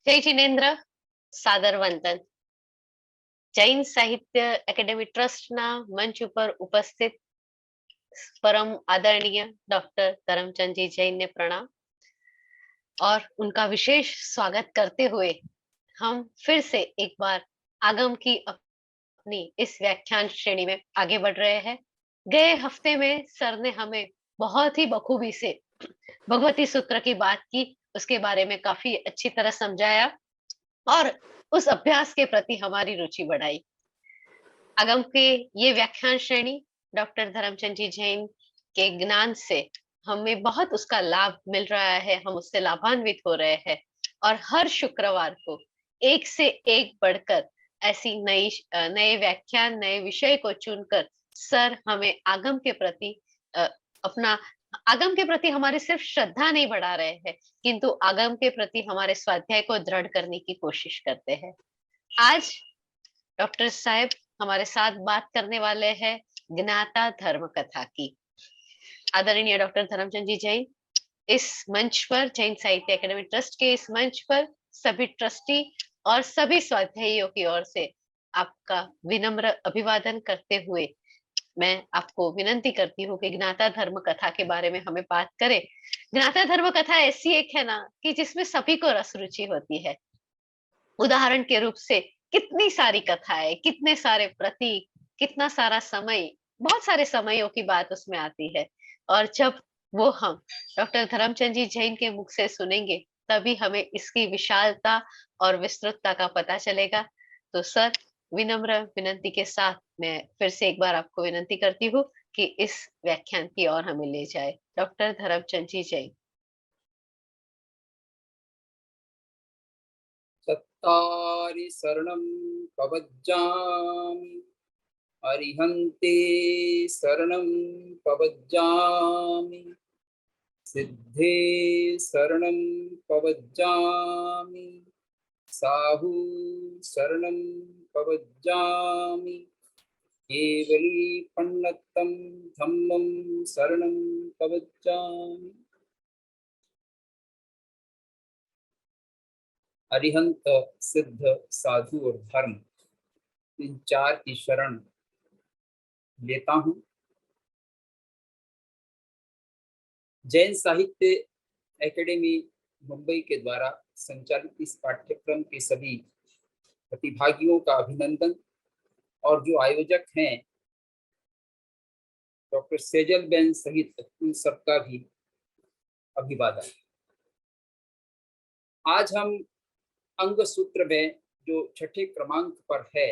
जय जिनेन्द्र, सादर वंदन। જૈન સાહિત્ય એકેડેમી ટ્રસ્ટના મંચ ઉપર ઉપસ્થિત परम आदरणीय डॉक्टर धर्मचंद जी जैन ने प्रणाम और उनका विशेष स्वागत करते हुए हम फिर से एक बार आगम की अपनी इस व्याख्यान श्रेणी में आगे बढ़ रहे हैं। गए हफ्ते में सर ने हमें बहुत ही बखूबी से भगवती सूत्र की बात की, उसके बारे में काफी अच्छी तरह समझाया और उस अभ्यास के प्रति हमारी रुचि बढ़ाई। आगम के ये व्याख्यान श्रेणी डॉक्टर धर्मचंद जी जैन के ज्ञान से हमें बहुत उसका लाभ मिल रहा है, हम उससे लाभान्वित हो रहे हैं और हर शुक्रवार को एक से एक बढ़कर ऐसी नए व्याख्यान, नए विषय को चुनकर सर हमें आगम के प्रति अपना आगम के प्रति हमारी सिर्फ श्रद्धा नहीं बढ़ा रहे हैं, किंतु आगम के प्रति हमारे स्वाध्याय को दृढ़ करने की कोशिश करते हैं। आज डॉक्टर साहब हमारे साथ बात करने वाले हैं ज्ञाता धर्म कथा की। आदरणीय डॉक्टर धर्मचंद जी जैन इस मंच पर, जैन साहित्य एकेडमी ट्रस्ट के इस मंच पर सभी ट्रस्टी और सभी स्वाध्यायियों की ओर से आपका विनम्र अभिवादन करते हुए मैं आपको विनंती करती हूँ कि ज्ञाता धर्म कथा के बारे में हमें बात करें। ज्ञाता धर्म कथा ऐसी एक है ना कि जिसमें सभी को रस रुचि होती है। उदाहरण के रूप से कितनी सारी कथाएं, कितने सारे प्रतीक, कितना सारा समय, बहुत सारे समयों की बात उसमें आती है और जब वो हम डॉक्टर धर्मचंद जी जैन के मुख से सुनेंगे तभी हमें इसकी विशालता और विस्तृतता का पता चलेगा। तो सर, विनम्र विनंती के साथ मैं फिर से एक बार आपको विनंती करती हूँ कि इस व्याख्यान की ओर हमें ले जाए। डॉक्टर धर्मचंद जी जैन। चत्तारि शरणं पवज्जामि अरिहन्ते शरणं पवज्जामि सिद्धे शरणं पवज्जामि साहु शरणं पवज्जामि केवली पन्नत्तं धम्मं शरणं पवज्जामि। अरिहंत, सिद्ध, साधु और धर्म, इन चार की शरण लेता हूं। जैन साहित्य एकेडमी मुंबई के द्वारा संचालित इस पाठ्यक्रम के सभी प्रतिभागियों का अभिनंदन और जो आयोजक हैं डॉक्टर सेजल बेन सहित उन सबका भी अभिवादन। आज हम अंग सूत्र में जो छठे क्रमांक पर है,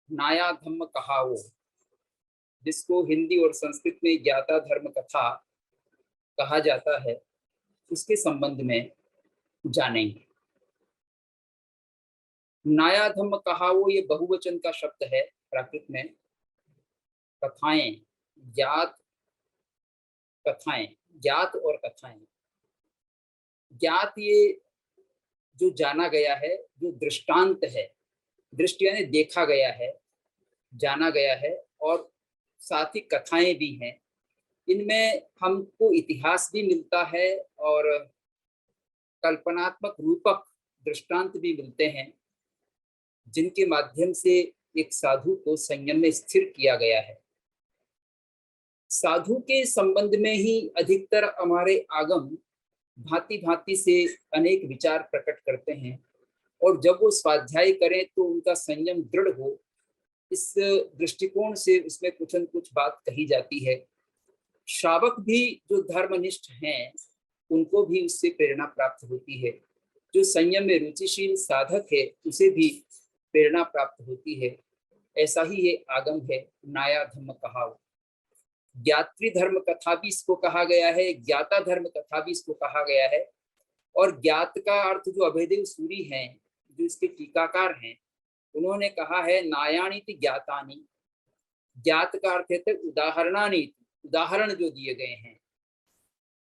नाया धम्म कहावो, जिसको हिंदी और संस्कृत में ज्ञाता धर्म कथा कहा जाता है, उसके संबंध में जानेंगे। नाया धम्म कहावो ये बहुवचन का शब्द है प्राकृत में। कथाएं, ज्ञात कथाएं, ज्ञात और कथाएं। ज्ञात ये जो जाना गया है, जो दृष्टांत है, दृष्टि यानी देखा गया है, जाना गया है, और साथ ही कथाएं भी हैं। इनमें हमको इतिहास भी मिलता है और कल्पनात्मक रूपक दृष्टांत भी मिलते हैं, जिनके माध्यम से एक साधु को संयम में स्थिर किया गया है। साधु के संबंध में ही अधिकतर हमारे आगम भांति भांति से अनेक विचार प्रकट करते हैं और जब वो स्वाध्याय करें तो उनका संयम दृढ़ हो, इस दृष्टिकोण से उसमें कुछ न कुछ बात कही जाती है। श्रावक भी जो धर्मनिष्ठ हैं उनको भी उससे प्रेरणा प्राप्त होती है। जो संयम में रुचिशील साधक है उसे भी प्रेरणा प्राप्त होती है। ऐसा ही ये आगम है, नाया धम्म कहावो। ज्ञात्री धर्म कथा भी इसको कहा गया है, ज्ञाता धर्म कथा भी इसको कहा गया है। और ज्ञात का अर्थ जो अभयदेव सूरी हैं, जो इसके टीकाकार हैं, उन्होंने कहा है नायानीति ज्ञातानी। ज्ञात का अर्थ है उदाहरणानी, उदाहरण जो दिए गए हैं।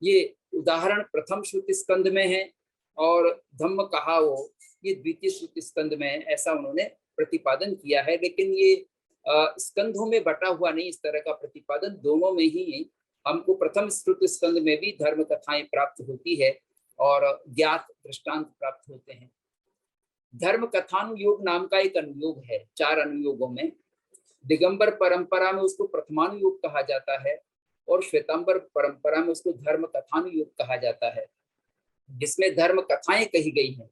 ये उदाहरण प्रथम श्रुति स्कंद में है और धम्म कहावो ये द्वितीय श्रुति स्कंद में है, ऐसा उन्होंने प्रतिपादन किया है। लेकिन ये स्कंधों में बटा हुआ नहीं, इस तरह का प्रतिपादन दोनों में ही हमको प्रथम श्रुति स्कंद में भी धर्म कथाएं प्राप्त होती है और ज्ञात दृष्टांत प्राप्त होते हैं। धर्म कथानुयोग नाम का एक अनुयोग है, 4 अनुयोगों में। दिगंबर परंपरा में उसको प्रथमानुयोग कहा जाता है और श्वेतांबर परंपरा में उसको धर्म कथानुयोग कहा जाता है, जिसमें धर्म कथाएं कही गई हैं।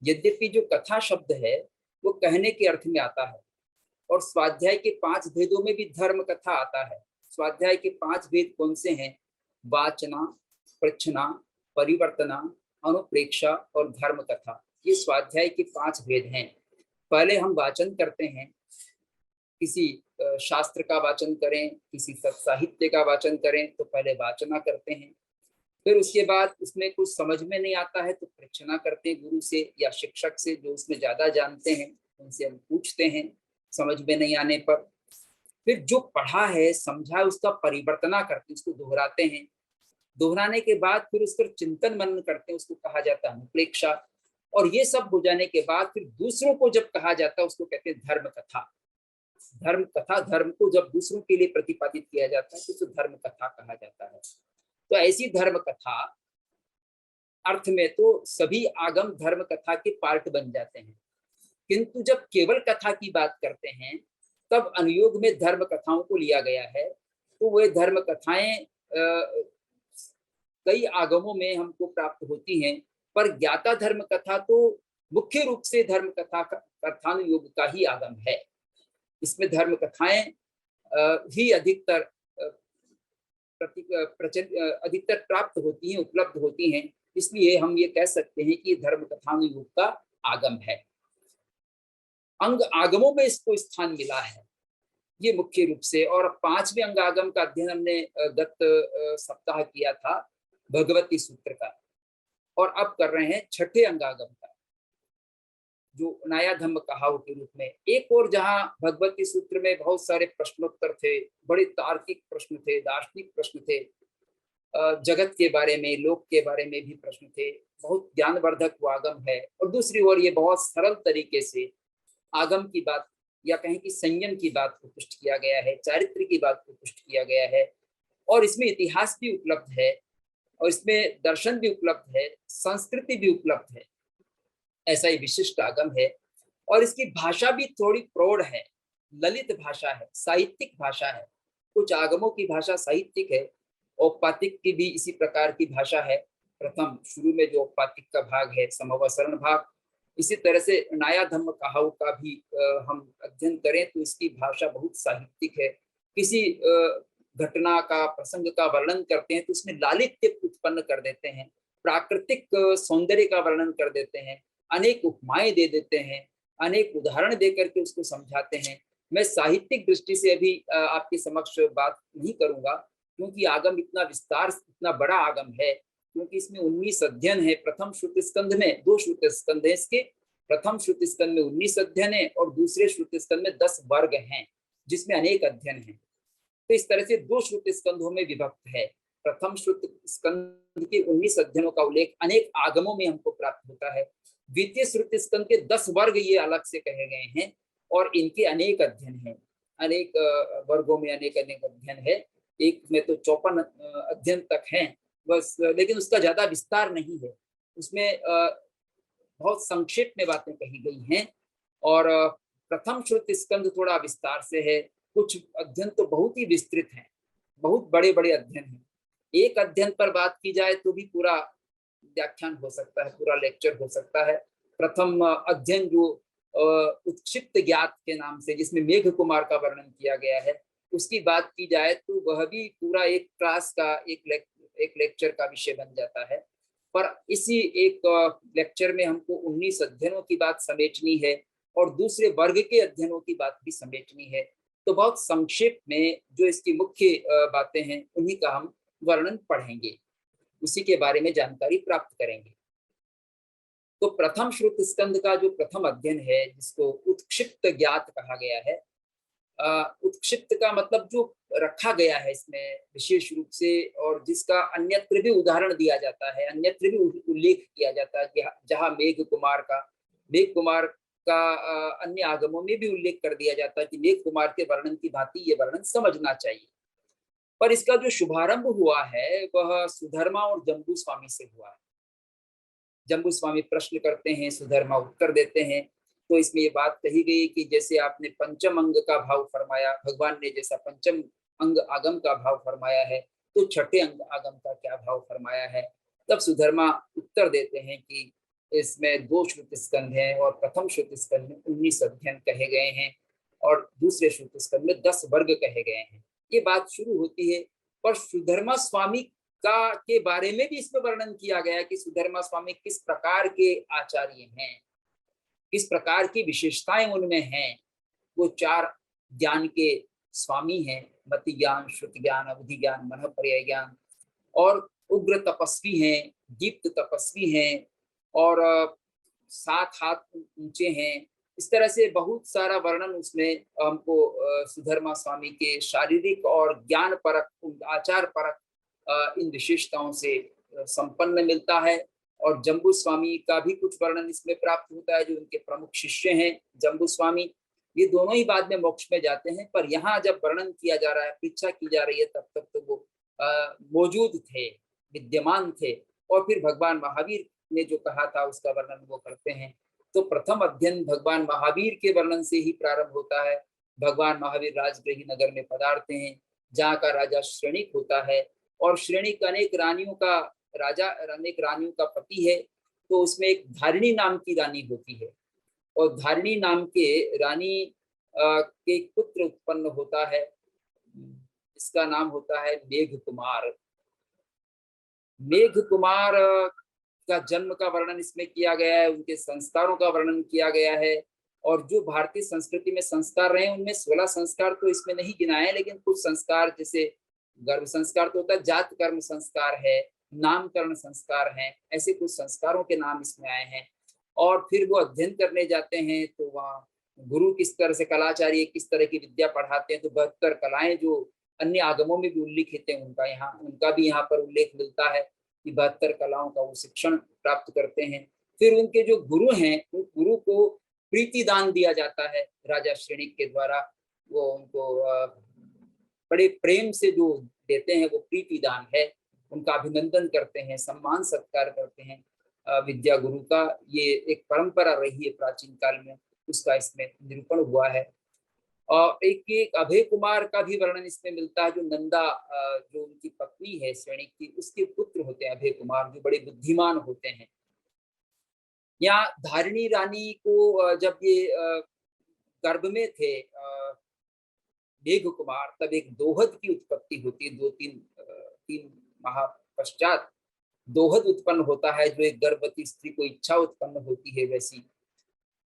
यद्यपि जो कथा शब्द है वो कहने के अर्थ में आता है, और स्वाध्याय के 5 भेदों में भी धर्म कथा आता है। स्वाध्याय के 5 भेद कौन से हैं? वाचना, प्रच्छना, परिवर्तना, अनुप्रेक्षा और धर्म कथा। ये स्वाध्याय के 5 भेद हैं। पहले हम वाचन करते हैं, किसी शास्त्र का वाचन करें, किसी साहित्य का वाचन करें तो पहले वाचना करते हैं। फिर उसके बाद उसमें कुछ समझ में नहीं आता है तो प्रश्ना करते हैं गुरु से या शिक्षक से, जो उसमें ज्यादा जानते हैं उनसे हम पूछते हैं समझ में नहीं आने पर। फिर जो पढ़ा है समझा है उसका परिवर्तना करते हैं, उसको दोहराते हैं। दोहराने के बाद फिर उस पर चिंतन मनन करते हैं, उसको कहा जाता है अनुप्रेक्षा। और ये सब हो जाने के बाद फिर दूसरों को जब कहा जाता है उसको कहते हैं धर्म कथा। धर्म कथा, धर्म को जब दूसरों के लिए प्रतिपादित किया जाता है तो उसे धर्म कथा कहा जाता है। तो ऐसी धर्म कथा अर्थ में तो सभी आगम धर्म कथा के पार्ट बन जाते हैं, किंतु जब केवल कथा की बात करते हैं तब अनुयोग में धर्म कथाओं को लिया गया है। तो वे धर्म कथाएं कई आगमों में हमको प्राप्त होती हैं, पर ज्ञाता धर्म कथा तो मुख्य रूप से धर्म कथा कथानुयोग का ही आगम है। इसमें धर्म कथाएं ही अधिकतर अधिकतर प्राप्त होती हैं, उपलब्ध होती हैं। इसलिए हम ये कह सकते हैं कि धर्म कथानुयोग का आगम है। अंग आगमों में इसको स्थान मिला है ये मुख्य रूप से। और 5वें अंग आगम का अध्ययन हमने गत सप्ताह किया था, भगवती सूत्र का, और अब कर रहे हैं 6ठे अंग आगम का, जो नया धम्म कहाव के रूप में। एक और जहां भगवती सूत्र में बहुत सारे प्रश्नोत्तर थे, बड़े तार्किक प्रश्न थे, दार्शनिक प्रश्न थे, जगत के बारे में, लोक के बारे में भी प्रश्न थे, बहुत ज्ञानवर्धक वो आगम है। और दूसरी ओर ये बहुत सरल तरीके से आगम की बात या कहें कि संयम की बात को पुष्ट किया गया है, चारित्र की बात को पुष्ट किया गया है, और इसमें इतिहास भी उपलब्ध है, और इसमें दर्शन भी उपलब्ध है, संस्कृति भी उपलब्ध है। ऐसा ही विशिष्ट आगम है। और इसकी भाषा भी थोड़ी प्रौढ़ है, ललित भाषा है, साहित्यिक भाषा है। कुछ आगमों की भाषा साहित्यिक है, औपपातिक की भी इसी प्रकार की भाषा है। प्रथम शुरू में जो औपपातिक का भाग है, समवसरण भाग, इसी तरह से नाया धम्म कहाव का भी हम अध्ययन करें तो इसकी भाषा बहुत साहित्यिक है। किसी घटना का, प्रसंग का वर्णन करते हैं तो उसमें लालित्य उत्पन्न कर देते हैं, प्राकृतिक सौंदर्य का वर्णन कर देते हैं, अनेक उपमाएं दे देते हैं, अनेक उदाहरण देकर के उसको समझाते हैं। मैं साहित्यिक दृष्टि से अभी आपके समक्ष बात नहीं करूंगा, क्योंकि आगम इतना विस्तार, इतना बड़ा आगम है, क्योंकि इसमें 19 अध्ययन है। प्रथम श्रुति स्कंध में 2 श्रुति स्कंध है इसके। प्रथम श्रुति स्कंध में 19 अध्ययन है और दूसरे श्रुति स्कंध में 10 वर्ग हैं, जिसमें अनेक अध्ययन हैं। तो इस तरह से 2 श्रुति स्कंधों में विभक्त है। प्रथम श्रुति स्कंध के 19 अध्ययनों का उल्लेख अनेक आगमों में हमको प्राप्त होता है। द्वितीय श्रुति स्कंध के 10 वर्ग ये अलग से कहे गए हैं, और इनके अनेक अध्ययन हैं, अनेक वर्गों में अनेक अनेक अध्ययन है। एक में तो 54 अध्ययन तक हैं बस, लेकिन उसका ज्यादा विस्तार नहीं है। उसमें बहुत संक्षेप में बातें कही गई हैं। और प्रथम श्रुति स्कंध थोड़ा विस्तार से है। कुछ अध्ययन तो बहुत ही विस्तृत हैं, बहुत बड़े बड़े अध्ययन हैं। एक अध्ययन पर बात की जाए तो भी पूरा व्याख्यान हो सकता है, पूरा लेक्चर हो सकता है। प्रथम अध्ययन जो उत्क्षिप्त ज्ञात के नाम से, जिसमें मेघ कुमार का वर्णन किया गया है, उसकी बात की जाए तो वह भी पूरा एक क्लास का, एक लेक्चर का विषय बन जाता है। पर इसी एक लेक्चर में हमको 19 अध्ययनों की बात समेटनी है और दूसरे वर्ग के अध्ययनों की बात भी समेटनी है। तो बहुत संक्षेप में जो इसकी मुख्य बातें हैं उन्हीं का हम वर्णन पढ़ेंगे, उसी के बारे में जानकारी प्राप्त करेंगे। तो प्रथम श्रुति स्कंद का जो प्रथम अध्ययन है, जिसको उत्क्षिप्त ज्ञात कहा गया है, उत्क्षिप्त का मतलब जो रखा गया है इसमें विशेष रूप से, और जिसका अन्यत्र भी उदाहरण दिया जाता है, अन्यत्र भी उल्लेख किया जाता है। जहाँ मेघ कुमार का अन्य आगमों में भी उल्लेख कर दिया जाता है कि मेघ कुमार के वर्णन की भांति ये वर्णन समझना चाहिए। पर इसका जो शुभारंभ हुआ है वह सुधर्मा और जम्बू स्वामी से हुआ है। जम्बू स्वामी प्रश्न करते हैं, सुधर्मा उत्तर देते हैं। तो इसमें ये बात कही गई कि जैसे आपने पंचम अंग का भाव फरमाया, भगवान ने जैसा पंचम अंग आगम का भाव फरमाया है, तो छठे अंग आगम का क्या भाव फरमाया है। तब सुधर्मा उत्तर देते हैं कि इसमें 2 श्रुति स्कंध हैं और प्रथम श्रुति स्कंध में 19 अध्ययन कहे गए हैं और दूसरे श्रुति स्कंध में 10 वर्ग कहे गए हैं। ये बात शुरू होती है, पर सुधर्मा स्वामी का के बारे में भी इसमें वर्णन किया गया कि सुधर्मा स्वामी किस प्रकार के आचार्य हैं, किस प्रकार की विशेषताएं उनमें हैं। वो 4 ज्ञान के स्वामी हैं, मति ज्ञान, श्रुति ज्ञान, अवधि ज्ञान, मन पर्याय ज्ञान, और उग्र तपस्वी हैं, दीप्त तपस्वी हैं, और 7 हाथ ऊंचे हैं। इस तरह से बहुत सारा वर्णन उसमें हमको सुधर्मा स्वामी के शारीरिक और ज्ञान परक, आचार परक इन विशेषताओं से संपन्न मिलता है। और जम्बू स्वामी का भी कुछ वर्णन इसमें प्राप्त होता है, जो उनके प्रमुख शिष्य हैं जम्बू स्वामी। ये दोनों ही बाद में मोक्ष में जाते हैं, पर यहाँ जब वर्णन किया जा रहा है, परीक्षा की जा रही है, तब तक तो वो मौजूद थे, विद्यमान थे। और फिर भगवान महावीर ने जो कहा था उसका वर्णन वो करते हैं। तो प्रथम अध्ययन भगवान महावीर के वर्णन से ही प्रारंभ होता है। भगवान महावीर राजगृही नगर में पधारते हैं, जहाँ का राजा श्रेणिक होता है, और श्रेणिक अनेक रानियों का राजा, अनेक रानियों का पति है। तो उसमें एक धारिणी नाम की रानी होती है, और धारिणी नाम के रानी के एक पुत्र उत्पन्न होता है, इसका नाम होता है मेघ कुमार। मेघ कुमार का जन्म का वर्णन इसमें किया गया है, उनके संस्कारों का वर्णन किया गया है। और जो भारतीय संस्कृति में संस्कार रहे उनमें 16 संस्कार तो इसमें नहीं गिनाए, लेकिन कुछ संस्कार जैसे गर्भ संस्कार तो होता है, जात कर्म संस्कार है, नामकरण संस्कार हैं, ऐसे कुछ संस्कारों के नाम इसमें आए हैं। और फिर वो अध्ययन करने जाते हैं, तो वहाँ गुरु किस तरह से, कलाचार्य किस तरह की विद्या पढ़ाते हैं। तो 72 कलाएं जो अन्य आगमों में भी उल्लिखित है, उनका भी यहाँ पर उल्लेख मिलता है कि 72 कलाओं का वो शिक्षण प्राप्त करते हैं। फिर उनके जो गुरु हैं, उन गुरु को प्रीति दान दिया जाता है राजा श्रेणिक के द्वारा। वो उनको बड़े प्रेम से जो देते हैं वो प्रीति दान है, उनका अभिनंदन करते हैं, सम्मान सत्कार करते हैं। विद्या गुरु का ये एक परंपरा रही है प्राचीन काल में, उसका इसमें निरूपण हुआ है। और एक अभय कुमार का भी वर्णन इसमें मिलता है, जो नंदा जो उनकी पत्नी है श्रेणिक की, उसके पुत्र होते हैं अभय कुमार, जो बड़े बुद्धिमान होते हैं। यहाँ धारिणी रानी को जब ये गर्भ में थे मेघ कुमार, तब एक दोहद की उत्पत्ति होती है। 3 माह पश्चात दोहद उत्पन्न होता है, जो एक गर्भवती स्त्री को इच्छा उत्पन्न होती है, वैसी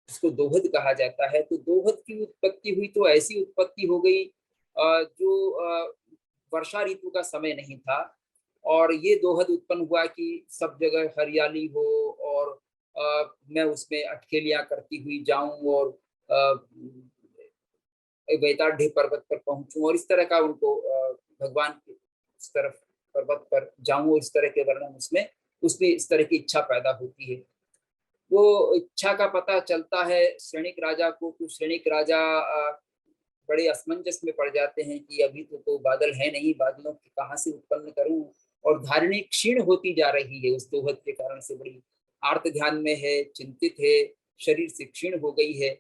उसको दोहद कहा जाता है। तो दोहद की उत्पत्ति हुई तो ऐसी उत्पत्ति हो गई जो वर्षा ऋतु का समय नहीं था, और ये दोहद उत्पन्न हुआ कि सब जगह हरियाली हो, और मैं उसमें अटखेलियां करती हुई जाऊं, और वैताढ़ पर्वत पर पहुंचूं, और इस तरह का उनको भगवान की इस तरफ पर्वत पर जाऊं, इस तरह के वर्णन उसमें इस तरह की इच्छा पैदा होती है। वो इच्छा का पता चलता है श्रेणिक राजा को, तो श्रेणिक राजा बड़े असमंजस में पड़ जाते हैं कि अभी तो बादल है नहीं, बादलों की कहाँ से उत्पन्न करूं। और धारिणी क्षीण होती जा रही है, उस दोहद के कारण से बड़ी आर्त ध्यान में है, चिंतित है, शरीर से क्षीण हो गई है।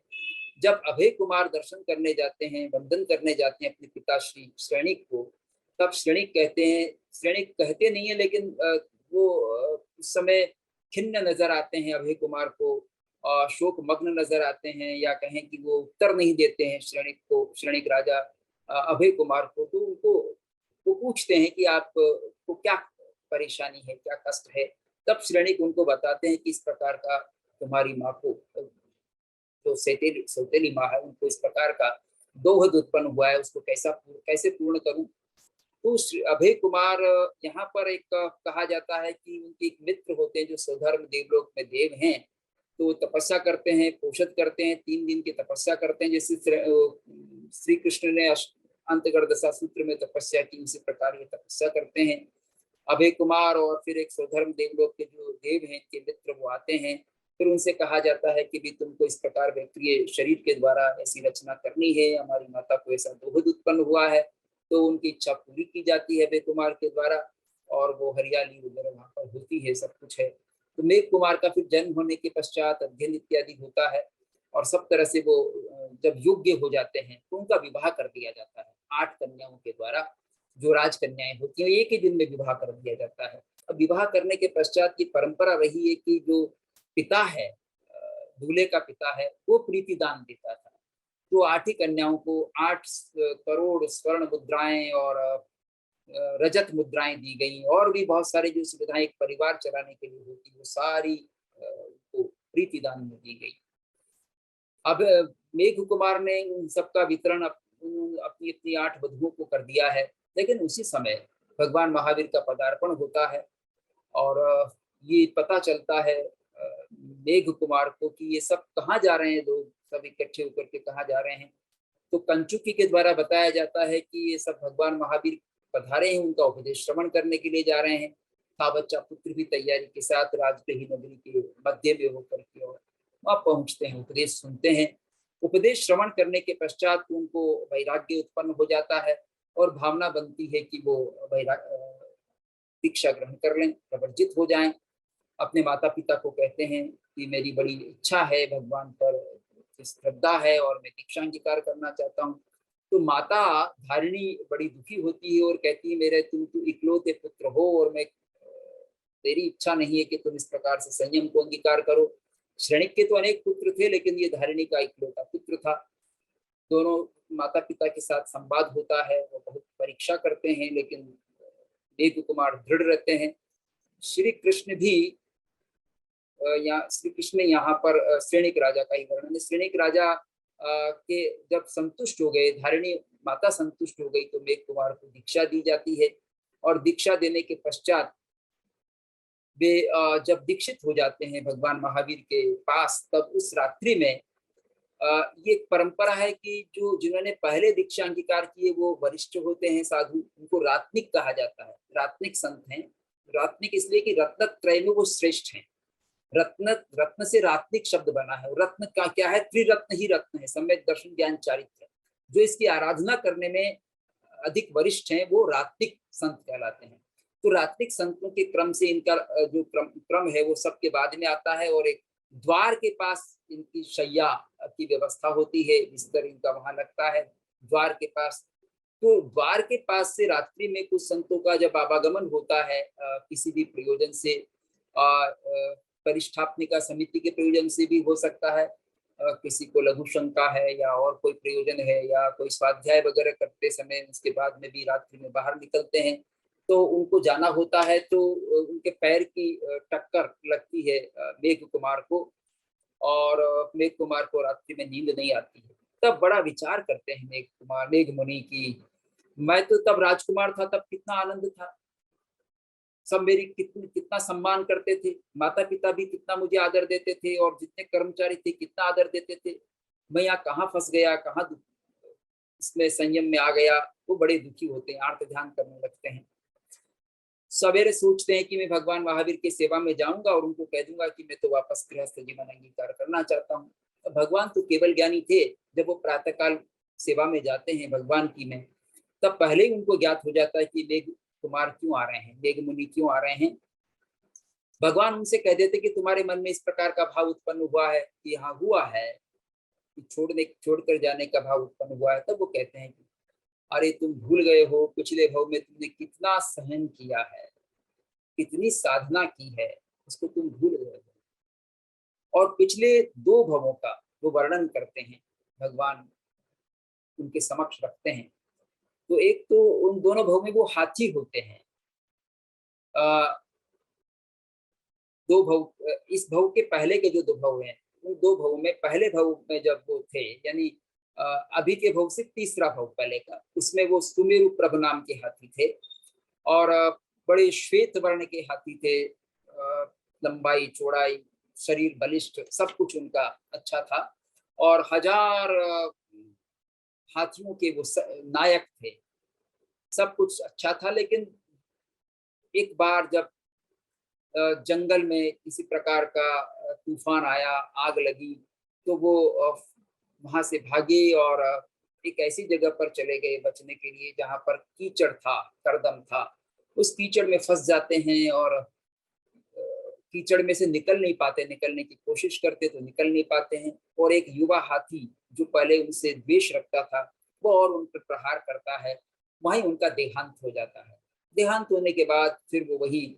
जब अभय कुमार दर्शन करने जाते हैं, वंदन करने जाते हैं अपने पिता श्री श्रेणिक को, तब श्रेणिक कहते नहीं है, लेकिन वो उस समय खिन्न नजर आते हैं अभय कुमार को, शोक मग्न नजर आते हैं, या कहें कि वो उत्तर नहीं देते हैं श्रेणिक राजा अभय कुमार को। तो उनको वो पूछते हैं कि आप को क्या परेशानी है, क्या कष्ट है। तब श्रेणिक उनको बताते हैं कि इस प्रकार का तुम्हारी माँ को, जो सौतेली माँ है, उनको इस प्रकार का दोहद उत्पन्न हुआ है, उसको कैसे पूर्ण करूं। तो अभय कुमार यहाँ पर एक कहा जाता है कि उनके एक मित्र होते हैं जो स्वधर्म देवलोक में देव हैं। तो तपस्या करते हैं, पोषद करते हैं, 3 दिन की तपस्या करते हैं, जैसे श्री कृष्ण ने अंतगढ़ दशा सूत्र में तपस्या की, उसी प्रकार ये तपस्या करते हैं अभय कुमार। और फिर एक स्वधर्म देवलोक के जो देव हैं के मित्र वो आते हैं, फिर उनसे कहा जाता है कि भी तुमको इस प्रकार व्यक्ति शरीर के द्वारा ऐसी रचना करनी है, हमारी माता को ऐसा दोहद उत्पन्न हुआ है। तो उनकी इच्छा पूरी की जाती है अभय कुमार के द्वारा, और वो हरियाली वगैरह वहाँ पर होती है, सब कुछ है। तो मेघ कुमार का फिर जन्म होने के पश्चात अध्ययन इत्यादि होता है और सब तरह से वो जब योग्य हो जाते हैं तो उनका विवाह कर दिया जाता है 8 कन्याओं के द्वारा। जो राजकन्याएं होती हैं एक ही दिन में विवाह कर दिया जाता है। अब विवाह करने के पश्चात की परंपरा रही है कि जो पिता है, दूल्हे का पिता है, वो प्रीति दान देता था। तो 8 ही कन्याओं को 8 करोड़ स्वर्ण मुद्राएं और रजत मुद्राएं दी गई और भी बहुत सारी जो सुविधाएं एक परिवार चलाने के लिए होती वो सारी को प्रीति दान में दी गई। अब मेघ कुमार ने उन सबका वितरण अपनी अपनी 8 वधुओं को कर दिया है। लेकिन उसी समय भगवान महावीर का पदार्पण होता है और ये पता चलता है मेघ कुमार को कि ये सब कहाँ जा रहे हैं, लोग सब इकट्ठे होकर के कहाँ जा रहे हैं। तो कंचुकी के द्वारा बताया जाता है कि ये सब भगवान महावीर पधारे हैं, उनका उपदेश श्रवण करने के लिए जा रहे हैं। था बच्चा पुत्र भी तैयारी के साथ राजगृही नगरी के मध्य में होकर के और वहां पहुंचते हैं, उपदेश सुनते हैं। उपदेश श्रवण करने के पश्चात उनको वैराग्य उत्पन्न हो जाता है और भावना बनती है कि वो दीक्षा ग्रहण कर लें, प्रवर्जित हो जाएं। अपने माता पिता को कहते हैं कि मेरी बड़ी इच्छा है, भगवान पर श्रद्धा है और मैं दीक्षा अंगीकार करना चाहता हूँ। तो माता धारिणी बड़ी दुखी होती है और कहती है मेरे तुम तो इकलौते पुत्र हो और मैं तेरी इच्छा नहीं है कि तुम इस प्रकार से संयम को अंगीकार करो। श्रेणिक के तो अनेक पुत्र थे लेकिन ये धारिणी का इकलौता पुत्र था। दोनों माता पिता के साथ संवाद होता है, वो बहुत परीक्षा करते हैं लेकिन मेघ कुमार दृढ़ रहते हैं। श्री कृष्ण भी श्री कृष्ण ने यहाँ पर श्रेणिक राजा का ही वर्णन है। श्रेणिक राजा के जब संतुष्ट हो गए, धारिणी माता संतुष्ट हो गई तो मेघ कुमार को दीक्षा दी जाती है और दीक्षा देने के पश्चात वे जब दीक्षित हो जाते हैं भगवान महावीर के पास, तब उस रात्रि में ये परंपरा है कि जो जिन्होंने पहले दीक्षा अंगीकार किए वो वरिष्ठ होते हैं साधु, उनको रात्निक कहा जाता है। रात्निक संत हैं। रात्निक इसलिए कि रत्नत्रय में वो श्रेष्ठ हैं। रत्न से रात्निक शब्द बना है। रत्न का क्या है? त्रिरत्न ही रत्न है, सम्यक दर्शन ज्ञान चारित्र। जो इसकी आराधना करने में अधिक वरिष्ठ हैं वो रात्निक संत कहलाते हैं। तो रात्निक संतों के क्रम से इनका जो क्रम है वो सबके बाद में आता है और एक द्वार के पास इनकी शैया की व्यवस्था होती है, बिस्तर इनका वहां लगता है द्वार के पास। तो द्वार के पास से रात्रि में कुछ संतों का जब आवागमन होता है किसी भी प्रयोजन से, परिष्ठापनिका समिति के प्रयोजन से भी हो सकता है, किसी को लघु शंका है या और कोई प्रयोजन है या कोई स्वाध्याय वगैरह करते समय उसके बाद में भी रात्रि में बाहर निकलते हैं तो उनको जाना होता है, तो उनके पैर की टक्कर लगती है मेघ कुमार को और मेघ कुमार को रात्रि में नींद नहीं आती है। तब बड़ा विचार करते हैं मेघ मुनि की मैं तो तब राजकुमार था, तब कितना आनंद था, सब मेरी कितना सम्मान करते थे, माता पिता भी कितना मुझे आदर देते थे और जितने कर्मचारी थे कितना आदर देते थे। मैं यहाँ कहाँ फंस गया, कहाँ इसमें संयम में आ गया। वो बड़े दुखी होते हैं, आर्त ध्यान करने लगते हैं। सवेरे सोचते हैं कि मैं भगवान महावीर की सेवा में जाऊंगा और उनको कह दूंगा कि मैं तो वापस गृहस्थ जीवन अंगीकार करना चाहता हूँ। तो भगवान तो केवल ज्ञानी थे। जब वो प्रातःकाल सेवा में जाते हैं भगवान की में, तब पहले ही उनको ज्ञात हो जाता है कि मेघ कुमार क्यों आ रहे हैं, मेघ मुनि क्यों आ रहे हैं। भगवान उनसे कह देते कि तुम्हारे मन में इस प्रकार का भाव उत्पन्न हुआ है कि हाँ हुआ है, कि छोड़कर जाने का भाव उत्पन्न हुआ है। तब वो कहते हैं कि अरे तुम भूल गए हो पिछले भव में तुमने कितना सहन किया है, कितनी साधना की है, उसको तुम भूल गए हो। और पिछले 2 भवों का वो वर्णन करते हैं भगवान, उनके समक्ष रखते हैं। तो एक तो उन दोनों भव में वो हाथी होते हैं। 2 भव, इस भव के पहले के जो 2 भव हैं उन 2 भव में, पहले भव में जब वो थे यानी अभी के भव से तीसरा भव पहले का, उसमें वो सुमेरु प्रभ नाम के हाथी थे और बड़े श्वेत वर्ण के हाथी थे। लंबाई चौड़ाई शरीर बलिष्ठ सब कुछ उनका अच्छा था और 1000 हाथियों के वो नायक थे, सब कुछ अच्छा था। लेकिन एक बार जब जंगल में किसी प्रकार का तूफान आया, आग लगी, तो वो वहां से भागे और एक ऐसी जगह पर चले गए बचने के लिए जहां पर कीचड़ था, करदम था। उस कीचड़ में फंस जाते हैं और कीचड़ में से निकल नहीं पाते, निकलने की कोशिश करते तो निकल नहीं पाते हैं। और एक युवा हाथी जो पहले उनसे द्वेष रखता था वो और उन पर प्रहार करता है, वहीं उनका देहांत हो जाता है। देहांत होने के बाद फिर वो वही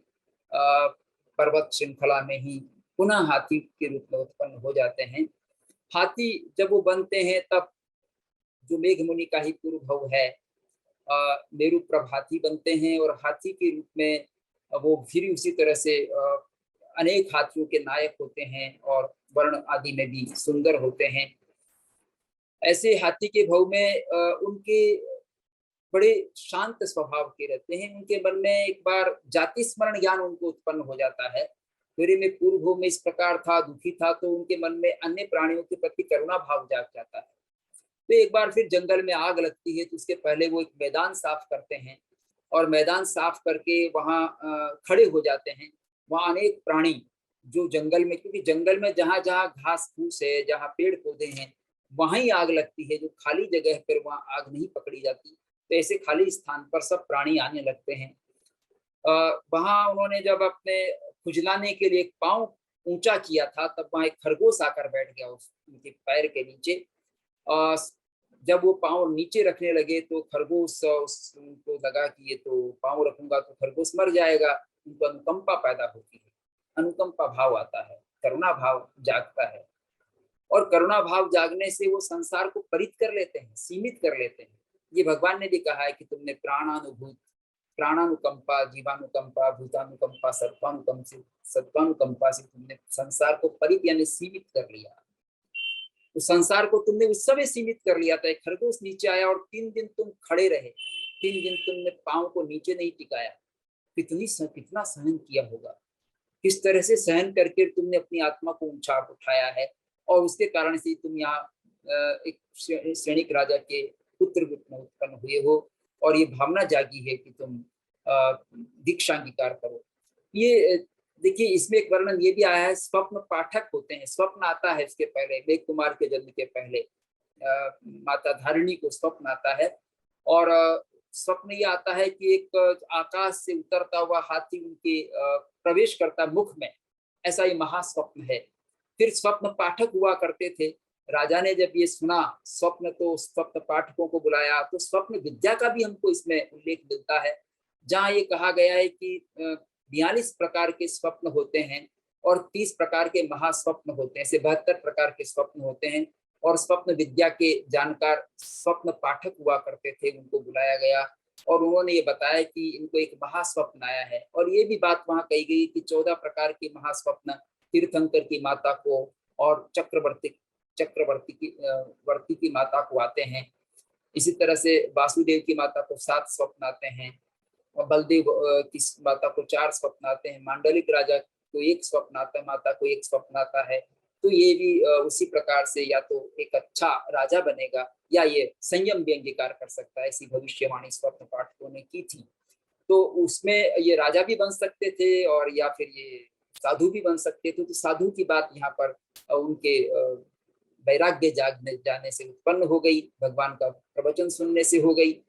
पर्वत श्रृंखला में ही पुनः हाथी के रूप में उत्पन्न हो जाते हैं। हाथी जब वो बनते हैं तब जो मेघ मुनि का ही पूर्व भव है, मेरु प्रभाती बनते हैं और हाथी के रूप में वो फिर उसी तरह से अनेक हाथियों के नायक होते हैं और वर्ण आदि में भी सुंदर होते हैं। ऐसे हाथी के भव में उनके बड़े शांत स्वभाव के रहते हैं। उनके मन में एक बार जाति स्मरण ज्ञान उनको उत्पन्न हो जाता है। मेरे में पूर्व भव में इस प्रकार था, दुखी था, तो उनके मन में अन्य प्राणियों के प्रति करुणा भाव जाग जाता है। तो एक बार फिर जंगल में आग लगती है तो उसके पहले वो एक मैदान साफ करते हैं और मैदान साफ करके वहाँ खड़े हो जाते हैं। वहाँ अनेक प्राणी जो जंगल में, क्योंकि जंगल में जहाँ जहाँ घास फूस है, जहाँ पेड़ पौधे हैं, वहाँ ही आग लगती है। जो खाली जगह पर वहाँ आग नहीं पकड़ी जाती। तो ऐसे खाली स्थान पर सब प्राणी आने लगते हैं। वहाँ उन्होंने जब अपने खुजलाने के लिए एक पाँव ऊंचा किया था तब वहाँ एक खरगोश आकर बैठ गया उनके पैर के नीचे। जब वो पाँव नीचे रखने लगे तो खरगोश उनको लगा कि ये तो पाँव रखूंगा तो खरगोश मर जाएगा। उनको अनुकंपा पैदा होती है, अनुकंपा भाव आता है, करुणा भाव जागता है और करुणा भाव जागने से वो संसार को परित कर लेते हैं, सीमित कर लेते हैं। ये भगवान ने भी कहा है कि तुमने प्राणानुभूत, प्राणानुकंपा, जीवानुकंपा, भूतानुकंपा, सत्वानुकंपा से तुमने संसार को परित यानी सीमित कर लिया। तो संसार को तुमने उस समय सीमित कर लिया था। खरगोश नीचे आया और 3 दिन तुम खड़े रहे, 3 दिन तुमने पांव को नीचे नहीं टिकाया। कितना सहन किया होगा, किस तरह से सहन करके तुमने अपनी आत्मा को ऊंचा उठाया है और उसके कारण से तुम यहाँ एक सैनिक राजा के पुत्र रूप में उत्पन्न हुए हो और ये भावना जागी है कि तुम दीक्षा अंगीकार करो। ये देखिए इसमें एक वर्णन ये भी आया है, स्वप्न पाठक होते हैं। स्वप्न आता है इसके पहले, मेघ कुमार के जन्म के पहले माता धारिणी को स्वप्न आता है और स्वप्न ये आता है कि एक आकाश से उतरता हुआ हाथी उनके प्रवेश करता मुख में, ऐसा ही महास्वप्न है। फिर स्वप्न पाठक हुआ करते थे। राजा ने जब ये सुना स्वप्न तो स्वप्न पाठकों को बुलाया। तो स्वप्न विद्या का भी हमको इसमें उल्लेख मिलता है, जहाँ ये कहा गया है कि 42 प्रकार के स्वप्न होते हैं और 30 प्रकार के महास्वप्न होते हैं, ऐसे 72 प्रकार के स्वप्न होते हैं। और स्वप्न विद्या के जानकार स्वप्न पाठक हुआ करते थे, उनको बुलाया गया और उन्होंने ये बताया कि इनको एक महास्वप्न आया है। और ये भी बात वहाँ कही गई कि 14 प्रकार के महास्वप्न तीर्थंकर की माता को और वर्ती की माता को आते हैं। इसी तरह से वासुदेव की माता को 7 स्वप्न आते हैं और बलदेव की माता को 4 स्वप्न आते हैं। मांडलिक राजा को 1 स्वप्न आता है, माता को 1 स्वप्न आता है। तो ये भी उसी प्रकार से या तो एक अच्छा राजा बनेगा या ये संयम भी अंगीकार कर सकता है, ऐसी भविष्यवाणी स्वप्न पाठकों ने की थी। तो उसमें ये राजा भी बन सकते थे और या फिर ये साधु भी बन सकते थे। तो साधु की बात यहाँ पर उनके वैराग्य जाने से उत्पन्न हो गई, भगवान का प्रवचन सुनने से हो गई।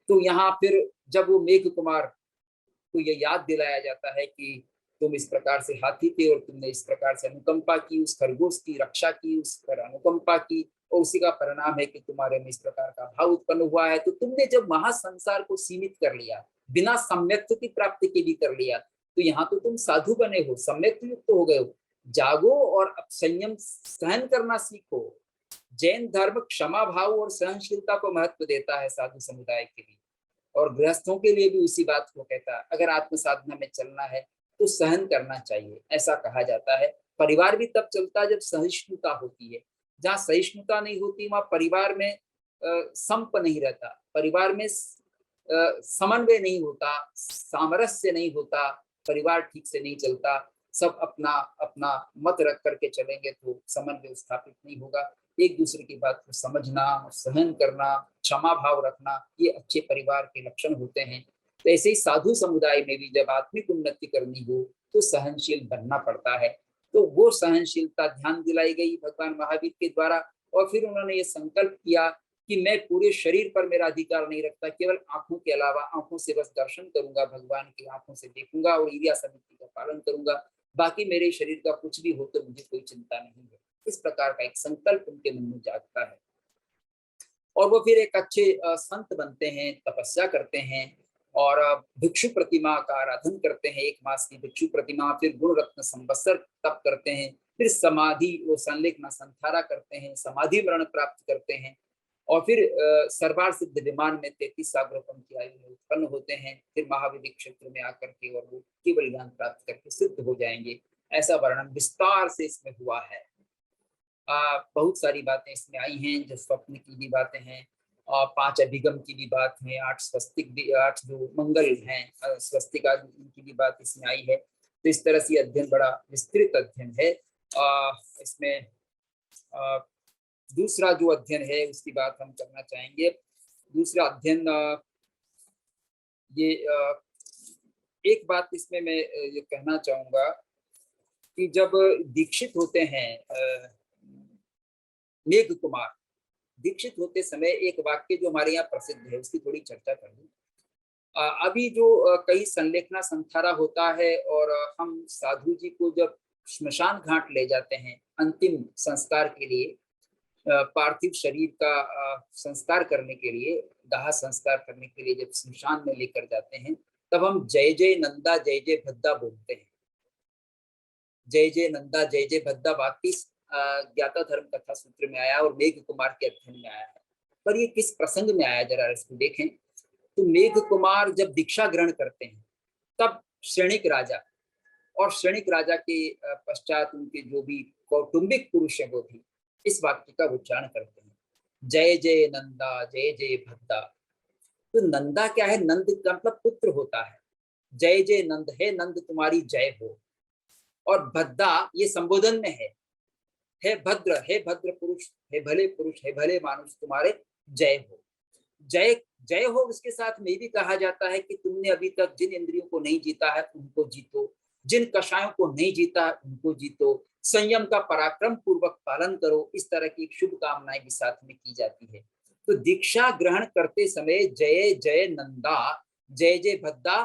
तो यहाँ फिर जब वो मेघ कुमार को ये याद दिलाया जाता है कि तुम इस प्रकार से हाथी थे और तुमने इस प्रकार से अनुकंपा की, उस खरगोश की रक्षा की, उस पर अनुकंपा की और उसी का परिणाम है कि तुम्हारे में इस प्रकार का भाव उत्पन्न हुआ है। तो तुमने जब महासंसार को सीमित कर लिया, बिना सम्यक्त्व की प्राप्ति के भी कर लिया, तो यहाँ तो तुम साधु बने हो, सम्यक्त्व युक्त हो गए हो। जागो और अब संयम सहन करना सीखो। जैन धर्म क्षमा भाव और सहनशीलता को महत्व देता है साधु समुदाय के लिए और गृहस्थों के लिए भी उसी बात को कहता है। अगर आत्म साधना में चलना है तो सहन करना चाहिए, ऐसा कहा जाता है। परिवार भी तब चलता है जब सहिष्णुता होती है। जहाँ सहिष्णुता नहीं होती वहाँ परिवार में संप नहीं रहता, परिवार में समन्वय नहीं होता, सामरस्य नहीं होता, परिवार ठीक से नहीं चलता। सब अपना अपना मत रख करके चलेंगे तो समन्वय स्थापित नहीं होगा। एक दूसरे की बात को समझना, सहन करना, क्षमा भाव रखना, ये अच्छे परिवार के लक्षण होते हैं। तो ऐसे ही साधु समुदाय में भी जब आत्मिक उन्नति करनी हो तो सहनशील बनना पड़ता है। तो वो सहनशीलता ध्यान दिलाई गई भगवान महावीर के द्वारा और फिर उन्होंने ये संकल्प किया कि मैं पूरे शरीर पर मेरा अधिकार नहीं रखता, केवल आंखों के अलावा, आंखों से बस दर्शन करूंगा, भगवान की आंखों से देखूंगा और ईर्ष्या समिति का पालन करूंगा। बाकी मेरे शरीर का कुछ भी हो तो मुझे कोई चिंता नहीं है। इस प्रकार का एक संकल्प उनके मन में जागता है और वो फिर एक अच्छे संत बनते हैं, तपस्या करते हैं और भिक्षु प्रतिमा का आराधन करते हैं। 1 मास की भिक्षु प्रतिमा, फिर गुण रत्न संवत्सर तप करते हैं, फिर समाधि वो संलेखना संथारा करते हैं, समाधि वर्ण प्राप्त करते हैं और फिर सर्वार सिद्ध विमान में 33 सागरोपम की आयु में उत्पन्न होते हैं। फिर महाविधि क्षेत्र में आकर के और वो केवल ज्ञान प्राप्त करके सिद्ध हो जाएंगे। ऐसा वर्णन विस्तार से इसमें हुआ है। बहुत सारी बातें इसमें आई हैं, जो स्वप्न की भी बातें हैं और 5 अभिगम की भी बात है, 8 स्वस्तिक भी, 8 जो मंगल हैं स्वस्तिक आदि की भी बात इसमें आई है। तो इस तरह से अध्ययन बड़ा विस्तृत अध्ययन है। इसमें दूसरा जो अध्ययन है उसकी बात हम करना चाहेंगे। दूसरा अध्ययन ये एक बात इसमें मैं ये कहना चाहूंगा कि जब दीक्षित होते हैं मेघ कुमार, दीक्षित होते समय एक वाक्य जो हमारे यहाँ प्रसिद्ध है उसकी थोड़ी चर्चा कर लूं। अभी जो कई संलेखना संथारा होता है और हम साधु जी को जब श्मशान घाट ले जाते हैं अंतिम संस्कार के लिए, पार्थिव शरीर का संस्कार करने के लिए, दाह संस्कार करने के लिए जब श्मशान में लेकर जाते हैं, तब हम जय जय नंदा जय जय भद्दा बोलते हैं। जय जय नंदा जय जय भद्दा वाक्य ज्ञाता धर्म कथा सूत्र में आया और मेघ कुमार के अध्ययन में आया है। पर ये किस प्रसंग में आया जरा इसको देखें। तो मेघ कुमार जब दीक्षा ग्रहण करते हैं तब श्रेणिक राजा और श्रेणिक राजा के पश्चात उनके जो भी कौटुंबिक पुरुष है वो भी इस वाक्य का उच्चारण करते हैं, जय जय नंदा जय जय भद्दा। तो नंदा क्या है? नंद का मतलब पुत्र होता है। जय जय नंद है, नंद तुम्हारी जय हो। और भद्दा ये संबोधन में है भद्र पुरुष, है भले पुरुष, है भले मानुष, तुम्हारे जय हो। जय जय हो उसके साथ में भी कहा जाता है कि तुमने अभी तक जिन इंद्रियों को नहीं जीता है उनको जीतो, जिन कषायों को नहीं जीता है उनको जीतो, संयम का पराक्रम पूर्वक पालन करो। इस तरह की शुभ कामनाएं भी साथ में की जाती है। तो दीक्षा ग्रहण करते समय जय जय नंदा जय जय भद्दा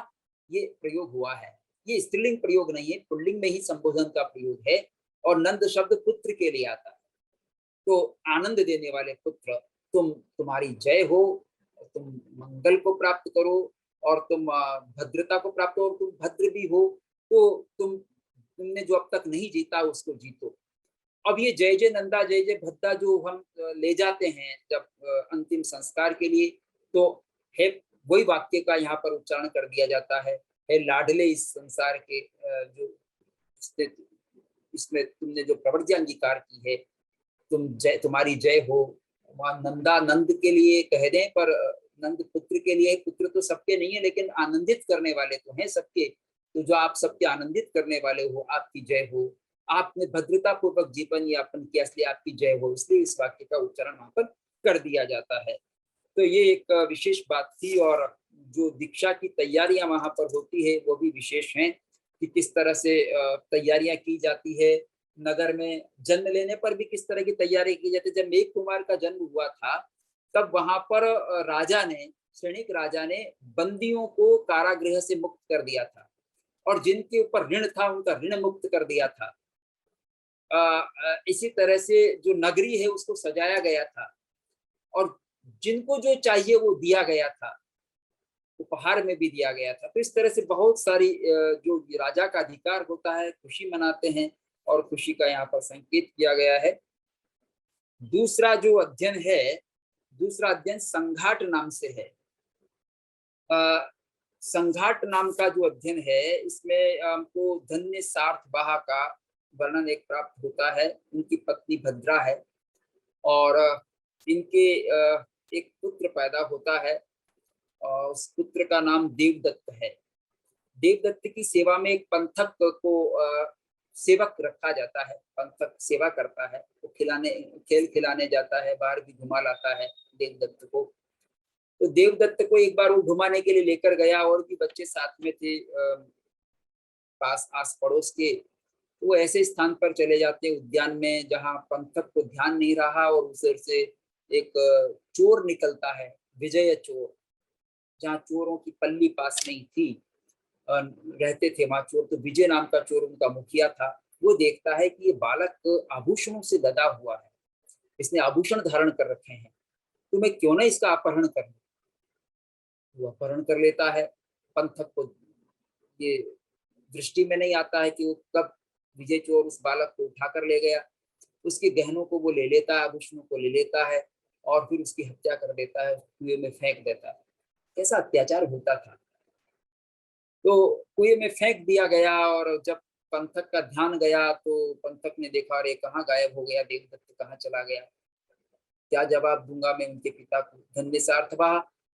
ये प्रयोग हुआ है। ये स्त्रीलिंग प्रयोग नहीं है, पुल्लिंग में ही संबोधन का प्रयोग है और नंद शब्द पुत्र के लिए आता है। तो आनंद देने वाले पुत्र, तुम्हारी जय हो, तुम मंगल को प्राप्त करो और तुम भद्रता को प्राप्त हो, तुम भद्र भी हो, तो तुमने जो अब तक नहीं जीता उसको जीतो। अब ये जय जय नंदा जय जय भद्दा जो हम ले जाते हैं जब अंतिम संस्कार के लिए, तो है वही वाक्य का यहाँ पर उच्चारण कर दिया जाता है लाडले इस संसार के जो इसमें तुमने जो प्रवृत्ति अंगीकार की है, तुम्हारी जय हो। वहां नंदा नंद के लिए कह दें, पर नंद पुत्र के लिए, पुत्र तो सबके नहीं है लेकिन आनंदित करने वाले तो हैं सबके। तो जो आप सबके आनंदित करने वाले हो, आपकी जय हो। आपने भद्रता पूर्वक जीवन यापन किया इसलिए आपकी जय हो। इसलिए इस वाक्य का उच्चारण वहां पर कर दिया जाता है। तो ये एक विशेष बात थी। और जो दीक्षा की तैयारियां वहां पर होती है वो भी विशेष हैं कि किस तरह से तैयारियां की जाती है। नगर में जन्म लेने पर भी किस तरह की तैयारी की जाती है। जब मेघ कुमार का जन्म हुआ था तब वहां पर राजा ने, सैनिक राजा ने बंदियों को कारागृह से मुक्त कर दिया था और जिनके ऊपर ऋण था उनका ऋण मुक्त कर दिया था। इसी तरह से जो नगरी है उसको सजाया गया था और जिनको जो चाहिए वो दिया गया था, उपहार में भी दिया गया था। तो इस तरह से बहुत सारी जो राजा का अधिकार होता है, खुशी मनाते हैं और खुशी का यहाँ पर संकेत किया गया है। दूसरा जो अध्ययन है, दूसरा अध्ययन संघाट नाम से है। संघाट नाम का जो अध्ययन है इसमें हमको धन्य सार्थवाहा का वर्णन एक प्राप्त होता है। उनकी पत्नी भद्रा है और इनके एक पुत्र पैदा होता है और उस पुत्र का नाम देवदत्त है। देवदत्त की सेवा में एक पंथक को सेवक रखा जाता है, पंथक सेवा करता है, वो खेल खिलाने जाता है, बाहर भी घुमा लाता है देवदत्त को। तो देवदत्त को एक बार वो घुमाने के लिए लेकर गया और भी बच्चे साथ में थे पास आस पड़ोस के। वो ऐसे स्थान पर चले जाते हैं उद्यान में जहाँ पंथक को ध्यान नहीं रहा और उधर से एक चोर निकलता है, विजय चोर, जहाँ चोरों की पल्ली पास नहीं थी। रहते थे वहां चोर, तो विजय नाम का चोर उनका मुखिया था। वो देखता है कि ये बालक आभूषणों से लदा हुआ है, इसने आभूषण धारण कर रखे हैं, तो मैं क्यों ना इसका अपहरण कर लूं। वो अपहरण कर लेता है। पंथक को ये दृष्टि में नहीं आता है कि वो कब विजय चोर उस बालक को उठाकर ले गया। उसके गहनों को वो ले लेता है, आभूषणों को ले लेता है और फिर उसकी हत्या कर देता है, कुएं में फेंक देता है। कैसा अत्याचार होता था। तो कुएं में फेंक दिया गया, और जब पंथक का ध्यान गया तो पंथक ने देखा, अरे कहाँ गायब हो गया, देवदत्त कहाँ चला गया, क्या जवाब दूंगा मैं उनके पिता को। धन्य सार्थवा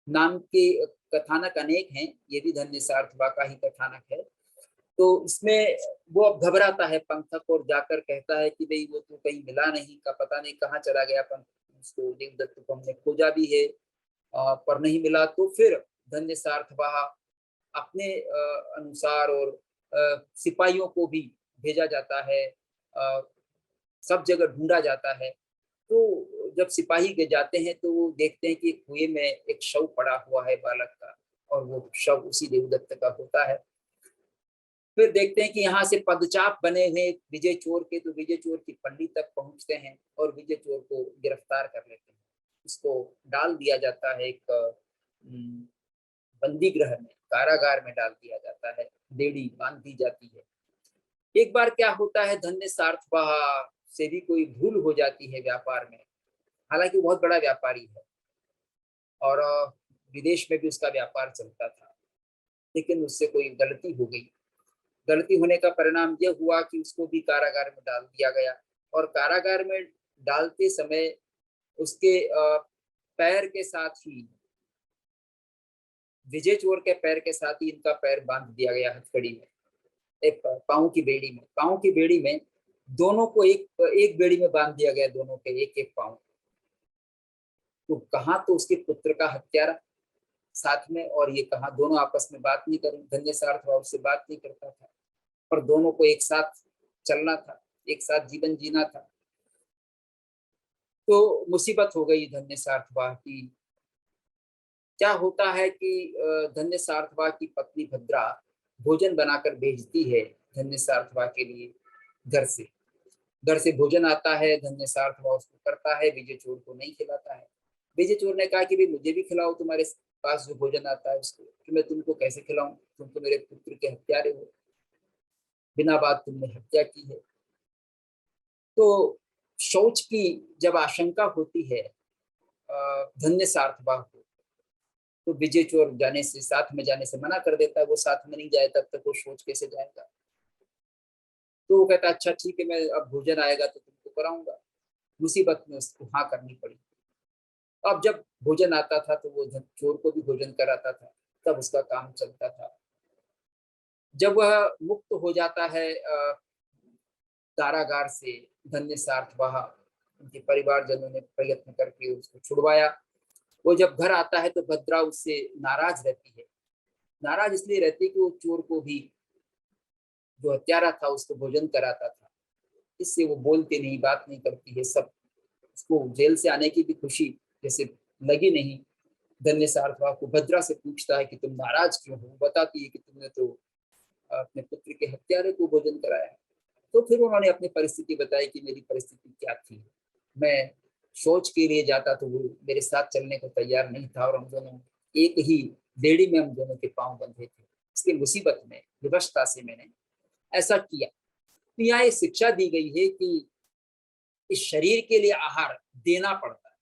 नाम के कथानक अनेक हैं, ये भी धन्य सार्थवा का ही कथानक है। तो इसमें वो अब घबराता है पंथक, और जाकर कहता है कि भाई वो तो कहीं मिला नहीं, का पता नहीं कहाँ चला गया पंथक, उसको देवदत्त को हमने खोजा भी है पर नहीं मिला। तो फिर धन्य सार्थवा अपने अनुसार और सिपाहियों को भी भेजा जाता है, सब जगह ढूंढा जाता है। तो जब सिपाही के जाते हैं तो वो देखते हैं कि कुएं में एक शव पड़ा हुआ है बालक का, और वो शव उसी देवदत्त का होता है। फिर देखते हैं कि यहाँ से पदचाप बने हुए विजय चोर के, तो विजय चोर की पल्ली तक पहुंचते हैं और विजय चोर को गिरफ्तार कर लेते हैं। उसको डाल दिया जाता है एक बंदी गृह में, कारागार में डाल दिया जाता है, बेड़ी बांध दी जाती है। एक बार क्या होता है, धन्य सार्थवा से भी कोई भूल हो जाती है व्यापार में। हालांकि वो बहुत बड़ा व्यापारी है और विदेश में भी उसका व्यापार चलता था, लेकिन उससे कोई गलती हो गई। गलती होने का परिणाम यह हुआ कि उसको भी कारागार में डाल दिया गया, और कारागार में डालते समय उसके पैर के साथ ही, विजय चोर के पैर के साथ ही इनका पैर बांध दिया गया हथकड़ी में, एक पाँव की बेड़ी में। पाँव की बेड़ी में दोनों को एक एक बेड़ी में बांध दिया गया, दोनों के एक एक पाँव। तो कहाँ तो उसके पुत्र का हत्यारा साथ में, और ये कहा दोनों आपस में बात नहीं करें। धन्य सार्थवा उससे बात नहीं करता था, पर दोनों को एक साथ चलना था, एक साथ जीवन जीना था। तो मुसीबत हो गई धन्य सार्थवा की। क्या होता है कि धन्य सार्थवा की पत्नी भद्रा भोजन बनाकर भेजती है धन्य सार्थवा के लिए। घर से भोजन आता है, धन्य सार्थवा उसको करता है, विजय चोर को नहीं खिलाता है। विजय चोर ने कहा कि भाई मुझे भी खिलाओ, तुम्हारे पास जो भोजन आता है उसको, कि मैं तुमको कैसे खिलाऊं, तुम तो मेरे पुत्र के हत्यारे हो, बिना बात तुमने हत्या की है। तो शौच की जब आशंका होती है धन्य सार्थवा को, तो विजय चोर जाने से, साथ में जाने से मना कर देता है। वो साथ में नहीं जाए तब तक वो शौच कैसे जाएगा। तो वो कहता है अच्छा ठीक है, मैं अब भोजन आएगा तो तुमको कराऊंगा। मुसीबत में उसको हाँ करनी पड़ी। अब जब भोजन आता था तो वो चोर को भी भोजन कराता था, तब उसका काम चलता था। जब वह मुक्त हो जाता है कारागार से, धन्य सार्थवा, उनके परिवारजनों ने प्रयत्न करके उसको छुड़वाया। वो जब घर आता है तो भद्रा उससे नाराज रहती है। नाराज इसलिए रहती है कि वो चोर को भी, जो हत्यारा था, उसको भोजन कराता था। इससे वो बोलती नहीं, बात नहीं करती है। सब उसको जेल से आने की भी खुशी जैसे लगी नहीं। धन्य सार्थवा को भद्रा से पूछता है कि तुम नाराज क्यों हो। बताती है कि तुमने तो अपने पुत्र के हत्यारे को भोजन कराया। तो फिर उन्होंने अपनी परिस्थिति बताई कि मेरी परिस्थिति क्या थी। मैं शौच के लिए जाता तो वो मेरे साथ चलने को तैयार नहीं था, और हम दोनों एक ही बेड़ी में, हम दोनों के पांव बंधे थे। इसलिए मुसीबत में, विवशता से मैंने ऐसा किया। तो यहाँ ये शिक्षा दी गई है कि इस शरीर के लिए आहार देना पड़ता है,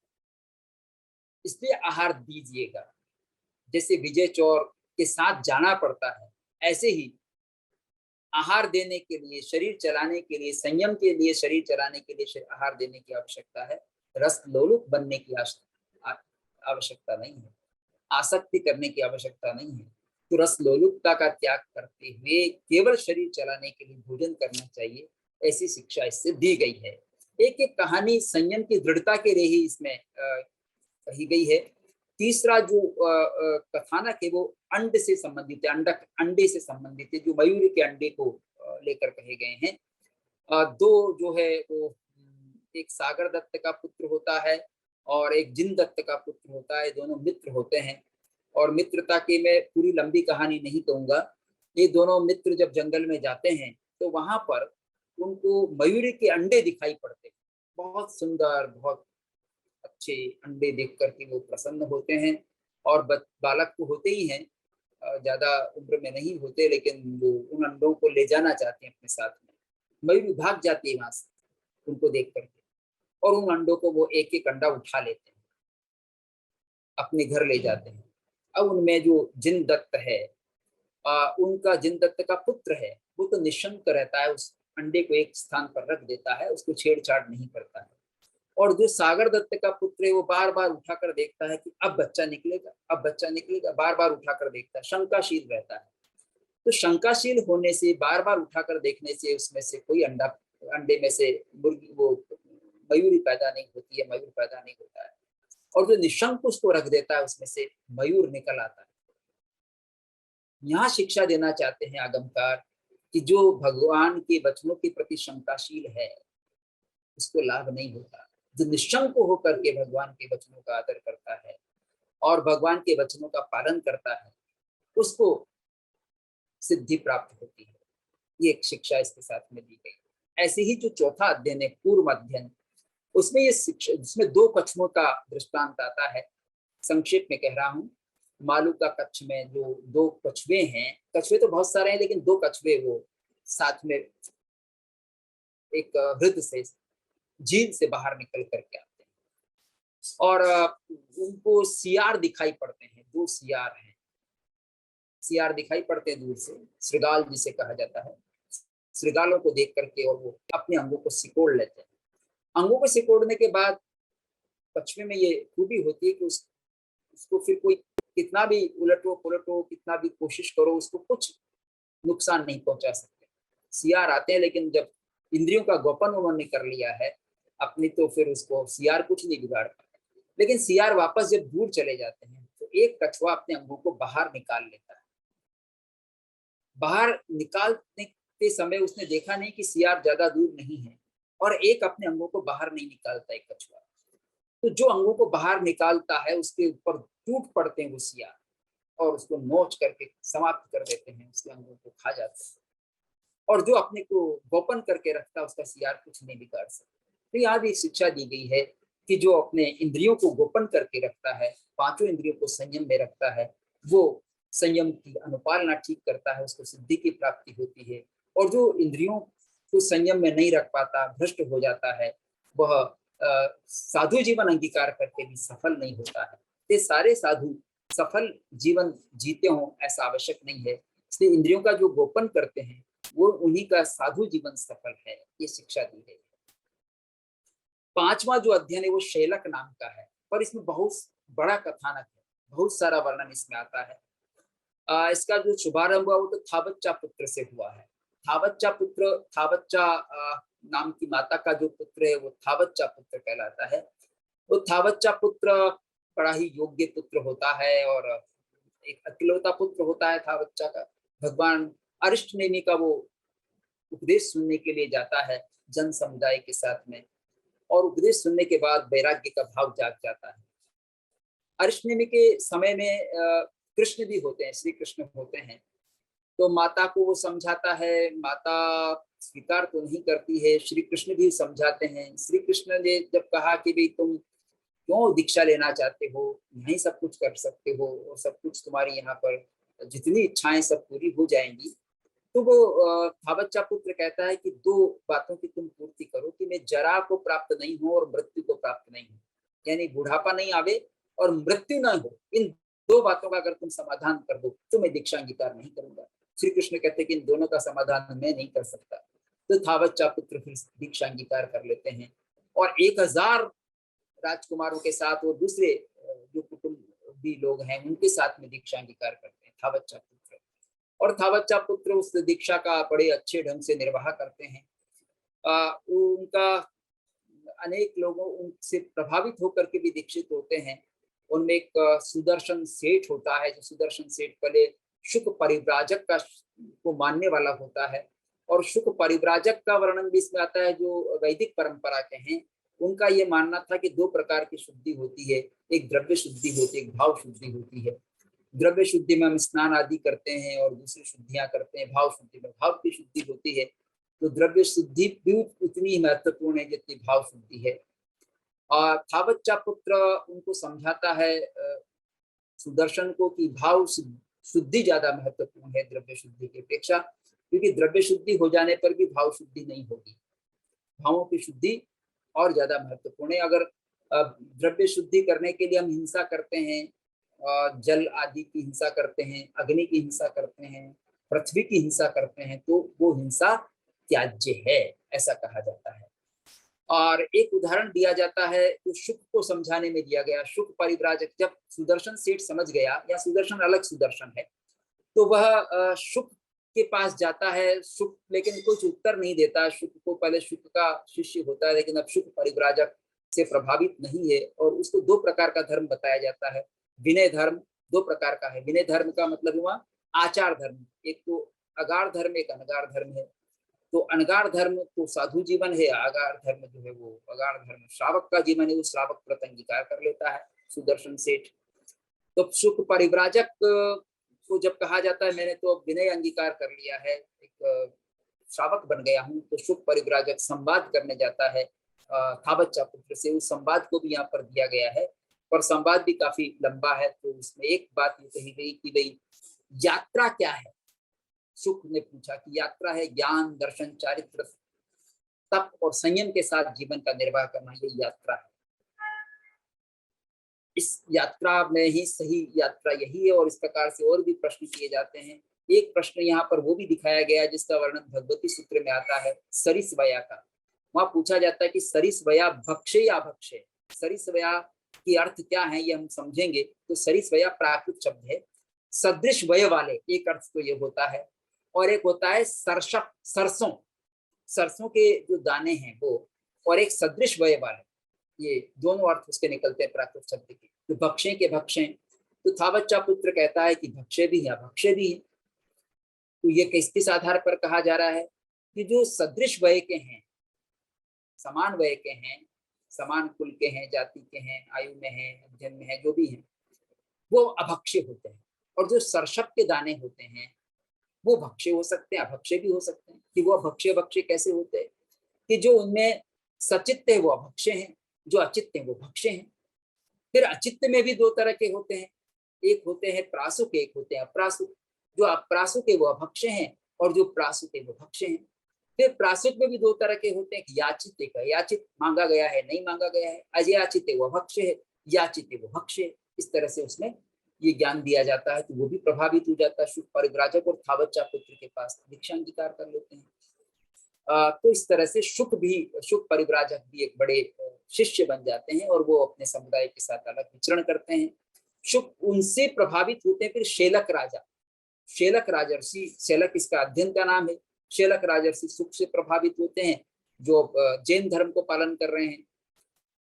इसलिए आहार दीजिएगा। जैसे विजय चोर के साथ जाना पड़ता है, ऐसे ही आहार देने के लिए, शरीर चलाने के लिए, संयम के लिए, शरीर चलाने के लिए आहार देने की आवश्यकता है। रस लोलुप बनने की आवश्यकता नहीं है, आसक्ति करने की आवश्यकता नहीं है। तो रस लोलुपता का त्याग करते हुए केवल शरीर चलाने के लिए भोजन करना चाहिए, ऐसी शिक्षा इससे दी गई है। एक एक कहानी संयम की दृढ़ता के लिए ही इसमें कही गई है। तीसरा जो कथानक है वो अंड से संबंधित है, अंडे से संबंधित है, जो मयूर के अंडे को लेकर कहे गए हैं। दो जो है वो, एक सागर दत्त का पुत्र होता है और एक जिन दत्त का पुत्र होता है। दोनों मित्र होते हैं, और मित्रता की मैं पूरी लंबी कहानी नहीं कहूंगा, ये दोनों मित्र जब जंगल में जाते हैं तो वहां पर उनको मयूरी के अंडे दिखाई पड़ते हैं। बहुत सुंदर, बहुत अच्छे अंडे देख करके वो प्रसन्न होते हैं। और बालक तो होते ही हैं, ज्यादा उम्र में नहीं होते, लेकिन वो उन अंडों को ले जाना चाहते हैं अपने साथ में। मयूरी भाग जाती है वहां से उनको देख करके, और उन अंडों को वो एक एक अंडा उठा लेते हैं, अपने घर ले जाते हैं। अब उनमें जो जिन दत्त है, उनका जिन दत्त का पुत्र है, वो तो निशंक रहता है, उस अंडे को एक स्थान पर रख देता है, उसको छेड़छाड़ नहीं करता है। और जो सागर दत्त का पुत्र है वो बार बार उठाकर देखता है कि अब बच्चा निकलेगा, अब बच्चा निकलेगा, बार बार उठाकर देखता है, शंकाशील रहता है। तो शंकाशील होने से, बार बार उठाकर देखने से उसमें से कोई अंडे में से मुर्गी, वो मयूरी पैदा नहीं होती है, मयूर पैदा नहीं होता है। और जो निशंक उसको रख देता है उसमें से मयूर निकल आता है। यहाँ शिक्षा देना चाहते हैं आगमकार कि जो भगवान के वचनों के प्रति शंकाशील है उसको लाभ नहीं होता। जो निशंक होकर के भगवान के वचनों का आदर करता है और भगवान के वचनों का पालन करता है, उसको सिद्धि प्राप्त होती है। ये एक शिक्षा इसके साथ में दी गई। ऐसे ही जो चौथा अध्ययन है, पूर्व अध्ययन, उसमें ये शिक्षा, जिसमें दो कछुओं का दृष्टांत आता है। संक्षेप में कह रहा हूं। मालू का कच्छ में जो दो कछुए हैं, कछुए तो बहुत सारे हैं लेकिन दो कछुए वो साथ में एक हृद से, झील से बाहर निकल करके आते हैं, और उनको सियार दिखाई पड़ते हैं। दो सियार हैं, सियार दिखाई पड़ते हैं दूर से, श्रृगाल जिसे कहा जाता है। श्रृगालों को देख करके और वो अपने अंगों को सिकोड़ लेते हैं। अंगों को सिकोड़ने के बाद कछुए में ये खूबी होती है कि उसको फिर कोई कितना भी उलटो पुलटो, कितना भी कोशिश करो, उसको कुछ नुकसान नहीं पहुंचा सकते। सियार आते हैं, लेकिन जब इंद्रियों का गोपन उन्होंने कर लिया है अपनी, तो फिर उसको सियार कुछ नहीं बिगाड़ पाता। लेकिन सियार वापस जब दूर चले जाते हैं तो एक कछुआ अपने अंगों को बाहर निकाल लेता है। बाहर निकालने के समय उसने देखा नहीं कि सियार ज्यादा दूर नहीं है, और एक अपने अंगों को बाहर नहीं निकालता एक कछुआ। तो जो अंगों को बाहर निकालता है उसके ऊपर टूट पड़ते हैं वो सियार, और उसको नोच करके समाप्त कर देते हैं, उसके अंगों को खा जाते हैं। और जो अपने को गोपन करके रखता है उसका सियार कुछ नहीं बिगाड़ सकता। तो यहाँ भी शिक्षा दी गई है कि जो अपने इंद्रियों को गोपन करके रखता है, पांचों इंद्रियों को संयम में रखता है, वो संयम की अनुपालना ठीक करता है, उसको सिद्धि की प्राप्ति होती है। और जो इंद्रियों को संयम में नहीं रख पाता, भ्रष्ट हो जाता है, वह साधु जीवन अंगीकार करके भी सफल नहीं होता है। ये सारे साधु सफल जीवन जीते हों ऐसा आवश्यक नहीं है। इसलिए इंद्रियों का जो गोपन करते हैं वो उन्हीं का साधु जीवन सफल है, ये शिक्षा दी गई है। पांचवा जो अध्ययन है वो शैलक नाम का है, पर इसमें बहुत बड़ा कथानक है, बहुत सारा वर्णन इसमें आता है। इसका जो शुभारंभ हुआ वो तो थावच्चा पुत्र से हुआ है। थावच्चा पुत्र, थावच्चा नाम की माता का जो पुत्र है वो थावच्चा पुत्र कहलाता है। वो थावच्चा पुत्र बड़ा ही योग्य पुत्र होता है, और एक अकेलौता पुत्र होता है थावच्चा का। भगवान अरिष्टनेमि का वो उपदेश सुनने के लिए जाता है जन समुदाय के साथ में, और उपदेश सुनने के बाद वैराग्य का भाव जाग जाता है। अरिष्टनेमि के समय में कृष्ण भी होते हैं, श्री कृष्ण होते हैं। तो माता को वो समझाता है, माता स्वीकार तो नहीं करती है, श्री कृष्ण भी समझाते हैं। श्री कृष्ण ने जब कहा कि भाई तुम क्यों दीक्षा लेना चाहते हो, यही सब कुछ कर सकते हो और सब कुछ तुम्हारी यहाँ पर जितनी इच्छाएं सब पूरी हो जाएंगी, तो वो थावच्चा पुत्र कहता है कि दो बातों की तुम पूर्ति करो कि मैं जरा को प्राप्त नहीं हूँ और मृत्यु को प्राप्त नहीं हूँ, यानी बुढ़ापा नहीं आवे और मृत्यु ना हो। इन दो बातों का अगर तुम समाधान कर दो तो मैं दीक्षा अंगीकार नहीं करूंगा। श्री कृष्ण कहते हैं कि इन दोनों का समाधान मैं नहीं कर सकता। तो थावच्चा पुत्र फिर दीक्षा अंगीकार कर लेते हैं, और 1000 राजकुमारों के साथ और दूसरे जो कुटुंबी लोग हैं उनके साथ में दीक्षा अंगीकार करते हैं थावच्चा पुत्र। और थावच्चा पुत्र उस दीक्षा का बड़े अच्छे ढंग से निर्वाह करते हैं। उनका अनेक लोगों उनसे प्रभावित होकर के भी दीक्षित होते हैं। उनमें एक सुदर्शन सेठ होता है, जो सुदर्शन सेठ पहले शुक परिव्राजक का को मानने वाला होता है, और शुक परिव्राजक का वर्णन भी इसमें आता है जो वैदिक परंपरा के हैं। उनका ये मानना था कि दो प्रकार की शुद्धि होती है, एक द्रव्य शुद्धि होती है, एक भाव शुद्धि होती है। द्रव्य शुद्धि में हम स्नान आदि करते हैं और दूसरी शुद्धियां करते हैं, भाव शुद्धि में भाव की शुद्धि होती है। तो द्रव्य शुद्धि भी उतनी ही महत्वपूर्ण है जितनी भाव शुद्धि है। और थावच्चा पुत्र उनको समझाता है सुदर्शन को कि भाव शुद्धि ज्यादा महत्वपूर्ण है द्रव्य शुद्धि की अपेक्षा, क्योंकि द्रव्य शुद्धि हो जाने पर भी भाव शुद्धि नहीं होगी, भावों की शुद्धि और ज्यादा महत्वपूर्ण है। अगर द्रव्य शुद्धि करने के लिए हम हिंसा करते हैं, जल आदि की हिंसा करते हैं, अग्नि की हिंसा करते हैं, पृथ्वी की हिंसा करते हैं, तो वो हिंसा त्याज्य है, ऐसा कहा जाता है। और एक उदाहरण दिया जाता है जो शुक को समझाने में दिया गया। शुक परिव्राजक जब सुदर्शन सेठ समझ गया, या सुदर्शन अलग सुदर्शन है, तो वह शुक के पास जाता है। शुक लेकिन कुछ उत्तर नहीं देता। शुक को पहले शुक का शिष्य होता है, लेकिन अब शुक परिव्राजक से प्रभावित नहीं है और उसको दो प्रकार का धर्म बताया जाता है। विनय धर्म दो प्रकार का है। विनय धर्म का मतलब हुआ आचार धर्म, एक तो अगार धर्म, एक अनगार धर्म है। तो अनगार धर्म तो साधु जीवन है, आगार धर्म जो है वो अगार धर्म श्रावक का जीवन है, वो श्रावक व्रत अंगीकार कर लेता है सुदर्शन सेठ। तो शुक परिव्राजक को जब कहा जाता है मैंने तो अब विनय अंगीकार कर लिया है, एक श्रावक बन गया हूँ, तो शुक परिव्राजक संवाद करने जाता है थावच्चा पुत्र से। उस संवाद को भी यहाँ पर दिया गया है और संवाद भी काफी लंबा है। तो उसमें एक बात ये कही गई कि भाई यात्रा क्या है। शुक ने पूछा कि यात्रा है ज्ञान, दर्शन, चारित्र, तप और संयम के साथ जीवन का निर्वाह करना, ये यात्रा है। इस यात्रा में ही सही यात्रा यही है। और इस प्रकार से और भी प्रश्न किए जाते हैं। एक प्रश्न यहाँ पर वो भी दिखाया गया जिसका वर्णन भगवती सूत्र में आता है, सरिसवया का। वहां पूछा जाता है कि सरिसवया भक्षे या भक्षे। सरिसवया की अर्थ क्या है ये हम समझेंगे। तो सरिसवया प्राकृत शब्द है, सदृश वय वाले, एक अर्थ तो ये होता है। और एक होता है सरसप, सरसों, सरसों के जो दाने हैं वो, और एक सदृश वय वाले, ये दोनों अर्थ उसके निकलते हैं प्राकृत शब्द के। तो भक्षे के भक्षे, तो थावच्चा पुत्र कहता है कि भक्षे भी है भक्षे भी है। तो ये किस आधार पर कहा जा रहा है कि जो सदृश वय के हैं, समान वय के हैं, समान कुल के हैं, जाति के हैं, आयु में हैं, अध्ययन में है, जो भी हैं, वो अभक्ष्य होते हैं। और जो सरसप के दाने होते हैं वो भक्ष्य हो सकते हैं, अभक्ष्य भी हो सकते हैं। कि वो अभक्ष्य भक्ष्य कैसे होते हैं कि जो उनमें सचित्त है वो अभक्ष्य हैं, जो अचित्त है वो भक्ष्य हैं। फिर अचित्त में भी दो तरह के होते हैं, एक होते हैं प्रासुक, एक होते हैं अप्रासुक। जो अप्रासुक है वो अभक्ष्य हैं और जो प्रासुक है वो भक्ष्य हैं। फिर प्रासुक में भी दो तरह के होते हैं, याचित एक है, याचित मांगा गया है नहीं मांगा गया है, अजयाचित है वो भक्ष्य है, याचित है वो भक्ष्य है। इस तरह से उसमें ये ज्ञान दिया जाता है। तो वो भी प्रभावित हो जाता है। शुक परिव्राजक और थावच्चा पुत्र के पास दीक्षा अंगीकार कर लेते हैं। तो इस तरह से शुक परिव्राजक भी एक बड़े शिष्य बन जाते हैं और वो अपने समुदाय के साथ अलग विचरण करते हैं। शुक उनसे प्रभावित होते हैं। फिर शेलक राजा, शेलक राजर्षि, शेलक इसका अध्ययन का नाम है। शेलक राजर्षि शुक से प्रभावित होते हैं जो जैन धर्म को पालन कर रहे हैं।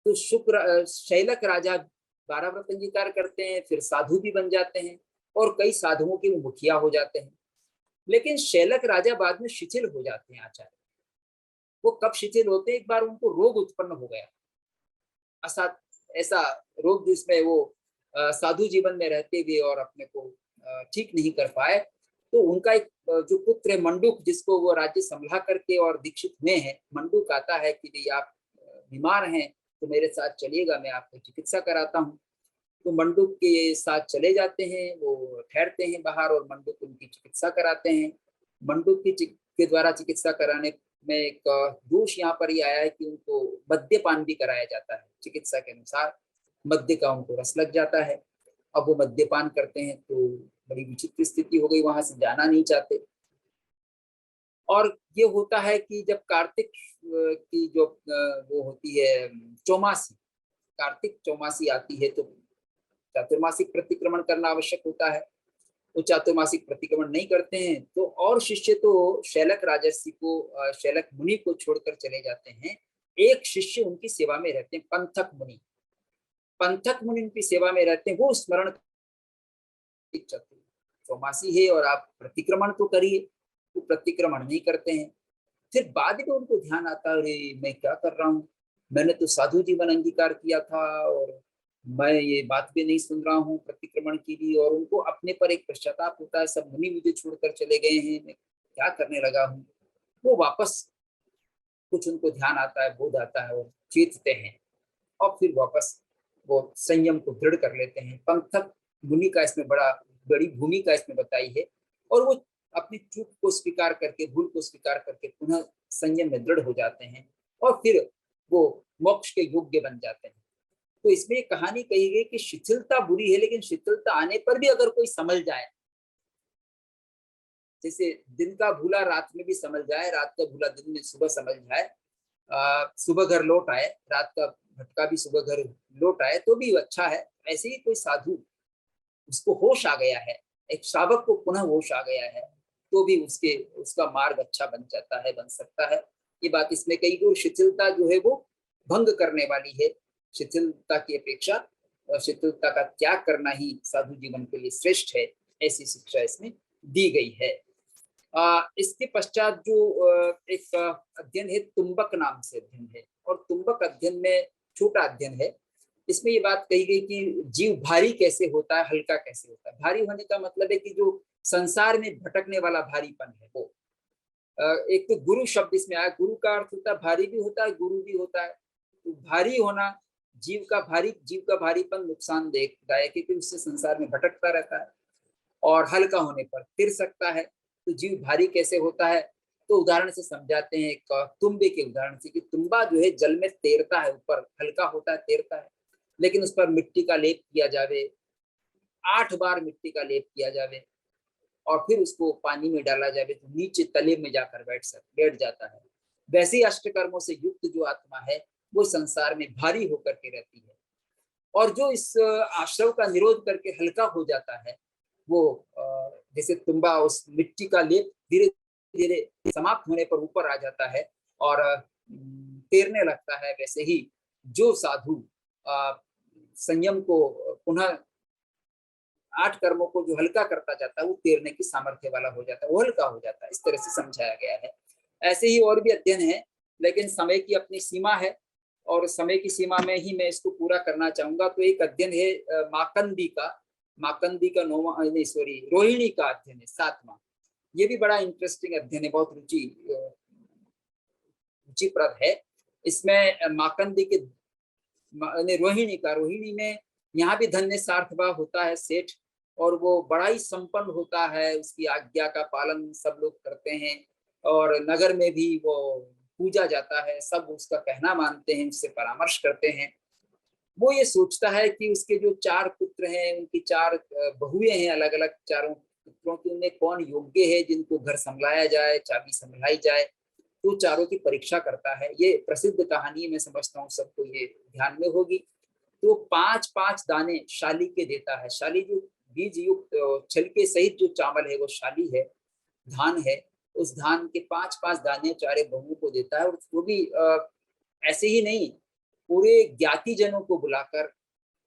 तो शैलक राजा 12 व्रत अंगीकार करते हैं, फिर साधु भी बन जाते हैं और कई साधुओं के वो मुखिया हो जाते हैं। लेकिन शैलक राजा बाद में शिथिल हो जाते हैं आचार्य। वो कब शिथिल होते हैं, एक बार उनको रोग उत्पन्न हो गया, ऐसा रोग जिसमें वो साधु जीवन में रहते हुए और अपने को ठीक नहीं कर पाए। तो उनका एक जो पुत्र है मंडूक, जिसको वो राज्य संभला करके और दीक्षित हुए हैं, मंडूक आता है कि भाई आप बीमार हैं तो मेरे साथ चलिएगा, मैं आपको चिकित्सा कराता हूँ। तो मंडूक के साथ चले जाते हैं, वो ठहरते हैं बाहर और मंडूक उनकी चिकित्सा कराते हैं। मंडूक के द्वारा चिकित्सा कराने में एक दोष यहाँ पर ये आया है कि उनको मद्यपान भी कराया जाता है। चिकित्सा के अनुसार मद्य का उनको रस लग जाता है। अब वो मद्यपान करते हैं तो बड़ी विचित्र स्थिति हो गई, वहां से जाना नहीं चाहते। और ये होता है कि जब कार्तिक की जो वो होती है चौमासी, कार्तिक चौमासी आती है तो चातुर्मासिक प्रतिक्रमण करना आवश्यक होता है। तो चातुर्मासिक प्रतिक्रमण नहीं करते हैं तो और शिष्य तो शैलक राजर्षि को, शैलक मुनि को छोड़कर चले जाते हैं। एक शिष्य उनकी सेवा में रहते हैं, पंथक मुनि। पंथक मुनि उनकी सेवा में रहते हैं। वो स्मरण चौमासी है और आप प्रतिक्रमण तो करिए, वो प्रतिक्रमण नहीं करते हैं। फिर बाद में उनको ध्यान आता है, अरे मैं क्या कर रहा हूँ, मैंने तो साधु जीवन अंगीकार किया था और मैं ये बात भी नहीं सुन रहा हूँ प्रतिक्रमण की भी, और उनको अपने पर एक पश्चाताप होता है, सब मुनि मुझे छोड़कर चले गए हैं, मैं क्या करने लगा हूँ। वो वापस कुछ उनको ध्यान आता है, बोध आता है, और चेतते हैं, और फिर वापस वो संयम को दृढ़ कर लेते हैं। पंथक मुनि का इसमें बड़ी भूमिका इसमें बताई है, और वो अपनी चूक को स्वीकार करके, भूल को स्वीकार करके पुनः संयम में दृढ़ हो जाते हैं, और फिर वो मोक्ष के योग्य बन जाते हैं। तो इसमें एक कहानी कही गई कि शिथिलता बुरी है, लेकिन शिथिलता आने पर भी अगर कोई संभल जाए, जैसे दिन का भूला रात में भी संभल जाए, रात का भूला दिन में सुबह संभल जाए, सुबह घर लौट आए, रात का भटका भी सुबह घर लौट आए, तो भी अच्छा है। ऐसे ही कोई साधु, उसको होश आ गया है, एक श्रावक को पुनः होश आ गया है, तो भी उसका मार्ग अच्छा बन जाता है, बन सकता है। ये बात इसमें कही गई। शिथिलता जो है वो भंग करने वाली है। शिथिलता की अपेक्षा शिथिलता का त्याग करना ही साधु जीवन के लिए श्रेष्ठ है, ऐसी शिक्षा इसमें दी गई है। इसके पश्चात जो एक अध्ययन है, तुम्बक नाम से अध्ययन है, और तुम्बक अध्ययन में छोटा अध्ययन है। इसमें ये बात कही गई कि जीव भारी कैसे होता है, हल्का कैसे होता है। भारी होने का मतलब है कि जो संसार में भटकने वाला भारीपन है वो। एक तो गुरु शब्द इसमें आया, गुरु का अर्थ होता है भारी भी होता है, गुरु भी होता है। तो भारी होना, जीव का भारीपन नुकसानदायक है, क्योंकि उससे संसार में भटकता रहता है, और हल्का होने पर तिर सकता है। तो जीव भारी कैसे होता है, तो उदाहरण से समझाते हैं, एक तुम्बे के उदाहरण से, कि तुम्बा जो है जल में तैरता है, ऊपर हल्का होता है, तैरता है, लेकिन उस पर मिट्टी का लेप किया जावे, 8 बार मिट्टी का लेप किया जावे, और फिर उसको पानी में डाला जावे, तो नीचे तले में जाकर बैठ जाता है। वैसे ही अष्टकर्मों से युक्त जो आत्मा है वो संसार में भारी होकर के रहती है, और जो इस आश्रव का निरोध करके हल्का हो जाता है, वो जैसे तुम्बा उस मिट्टी का लेप धीरे धीरे समाप्त होने पर ऊपर आ जाता है और तैरने लगता है, वैसे ही जो साधु संयम को पुनः 8 कर्मों को जो हल्का करता जाता है, वो तैरने की सामर्थ्य वाला हो जाता है, वो हल्का हो जाता है। इस तरह से समझाया गया है। ऐसे ही और भी अध्ययन है, लेकिन समय की अपनी सीमा है, और समय की सीमा में ही मैं इसको पूरा करना चाहूंगा। तो एक अध्ययन है माकंदी का 9वां, नहीं सॉरी, रोहिणी का अध्ययन है 7वां। ये भी बड़ा इंटरेस्टिंग अध्ययन है, बहुत रुचिप्रद है। इसमें माकंदी के रोहिणी में यहाँ भी धन्य सार्थभाव होता है सेठ, और वो बड़ा ही संपन्न होता है, उसकी आज्ञा का पालन सब लोग करते हैं, और नगर में भी वो पूजा जाता है, सब उसका कहना मानते हैं, उससे परामर्श करते हैं। वो ये सोचता है कि उसके जो 4 पुत्र हैं, उनकी 4 बहुएं हैं, अलग अलग चारों पुत्रों की, उनमें कौन योग्य है जिनको घर संभलाया जाए, चाबी संभलाई जाए। तो चारों की परीक्षा करता है। ये प्रसिद्ध कहानी, मैं समझता हूँ सबको ये ध्यान में होगी। तो 5-5 दाने शाली के देता है। शाली जो बीज युक्त छिलके सहित जो चावल है वो शाली है, धान है। उस धान के 5-5 दाने चारे बहुओं को देता है, और वो भी ऐसे ही नहीं, पूरे ज्ञाति जनों को बुलाकर,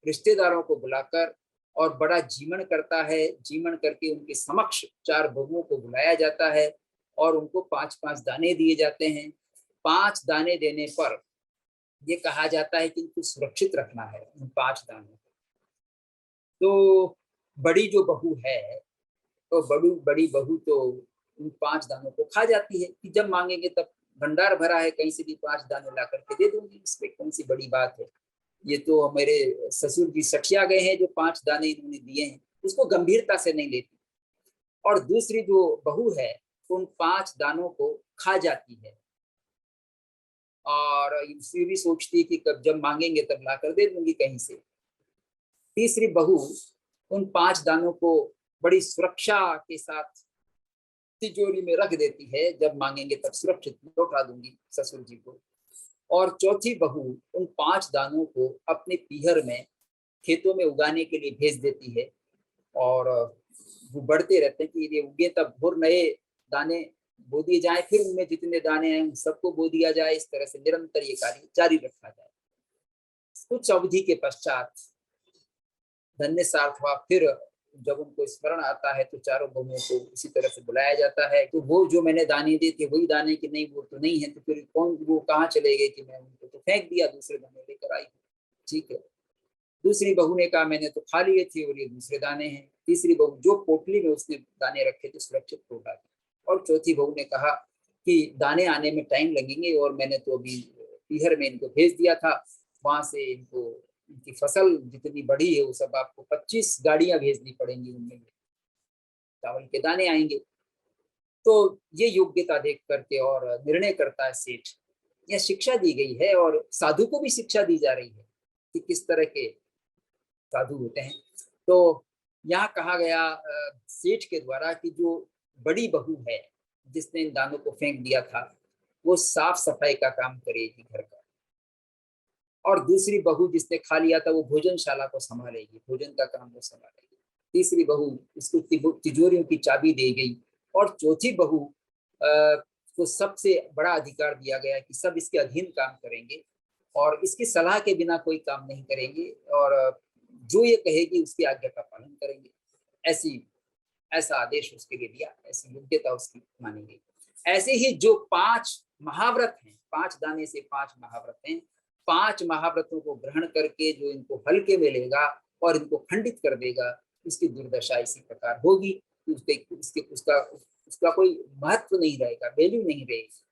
रिश्तेदारों को बुलाकर, और बड़ा जीवन करता है। जीवन करके उनके समक्ष 4 बहुओं को बुलाया जाता है, और उनको 5-5 दाने दिए जाते हैं। 5 दाने देने पर ये कहा जाता है कि इनको सुरक्षित रखना है, उन 5 दानों को। तो बड़ी जो बहू है, तो बड़ी बहू तो उन 5 दानों को खा जाती है, कि जब मांगेंगे तब भंडार भरा है, कहीं से भी 5 दाने ला करके दे दूंगी, इसमें कौन सी बड़ी बात है। ये तो मेरे ससुर जी सठिया गए हैं, जो 5 दाने इन्होंने दिए हैं, उसको गंभीरता से नहीं लेती। और दूसरी जो बहू है, तो उन 5 दानों को खा जाती है, और इसी भी सोचती है कि कब जब मांगेंगे तब ला कर दे दूंगी कहीं से। तीसरी बहू उन 5 दानों को बड़ी सुरक्षा के साथ तिजोरी में रख देती है, जब मांगेंगे तब सुरक्षित लौटा दूंगी ससुर जी को। और चौथी बहू उन 5 दानों को अपने पीहर में, खेतों में उगाने के लिए भेज देती है, और वो बढ़ते रहते हैं कि ये उगे तब भोर नए दाने बो दिए जाए, फिर उनमें जितने दाने हैं सबको बो दिया जाए। इस तरह से निरंतर ये कार्य जारी रखा जाए। कुछ अवधि के पश्चात धन्य सार्थवा, फिर जब उनको स्मरण आता है तो चारों बहुओं को इसी तरह से बुलाया जाता है। तो वो जो मैंने दाने दिए थे वही दाने की नहीं, वो तो नहीं है, तो फिर कौन, वो कहाँ चले गए कि मैं उनको तो फेंक दिया, दूसरे दाने लेकर आई। ठीक है। दूसरी बहू ने कहा मैंने तो खा लिए थे और ये दूसरे दाने हैं। तीसरी बहू जो पोटली में उसने दाने रखे थे सुरक्षित तोड़ डाले। और चौथी बहू ने कहा कि दाने आने में टाइम लगेंगे और मैंने तो अभी पीहर में इनको भेज दिया था, वहां से इनको इनकी फसल जितनी बड़ी है वो सब आपको 25 गाड़ियां भेजनी पड़ेंगी, उनमें चावल के दाने आएंगे। तो ये योग्यता देख करके और निर्णय करता है सेठ। यह शिक्षा दी गई है और साधु को भी शिक्षा दी जा रही है कि किस तरह के साधु होते हैं। तो यहाँ कहा गया सेठ के द्वारा कि जो बड़ी बहू है जिसने इन दानों को फेंक दिया था वो साफ सफाई का काम करेगी घर का, और दूसरी बहू जिसने खा लिया था वो भोजनशाला को संभालेगी, भोजन का काम वो संभालेगी। तीसरी बहू उसको तिजोरियों की चाबी दी गई, और चौथी बहू को सबसे बड़ा अधिकार दिया गया कि सब इसके अधीन काम करेंगे और इसकी सलाह के बिना कोई काम नहीं करेंगे, और जो ये कहेगी उसकी आज्ञा का पालन करेंगे। ऐसा आदेश उसके लिए दिया, ऐसी योग्यता उसकी मानी गई। ऐसे ही जो 5 महाव्रत हैं, 5 दाने से 5 महाव्रत हैं, 5 महाव्रतों को ग्रहण करके जो इनको हल्के में लेगा और इनको खंडित कर देगा, उसकी दुर्दशा इसी प्रकार होगी। उसका कोई महत्व नहीं रहेगा, वैल्यू नहीं रहेगी।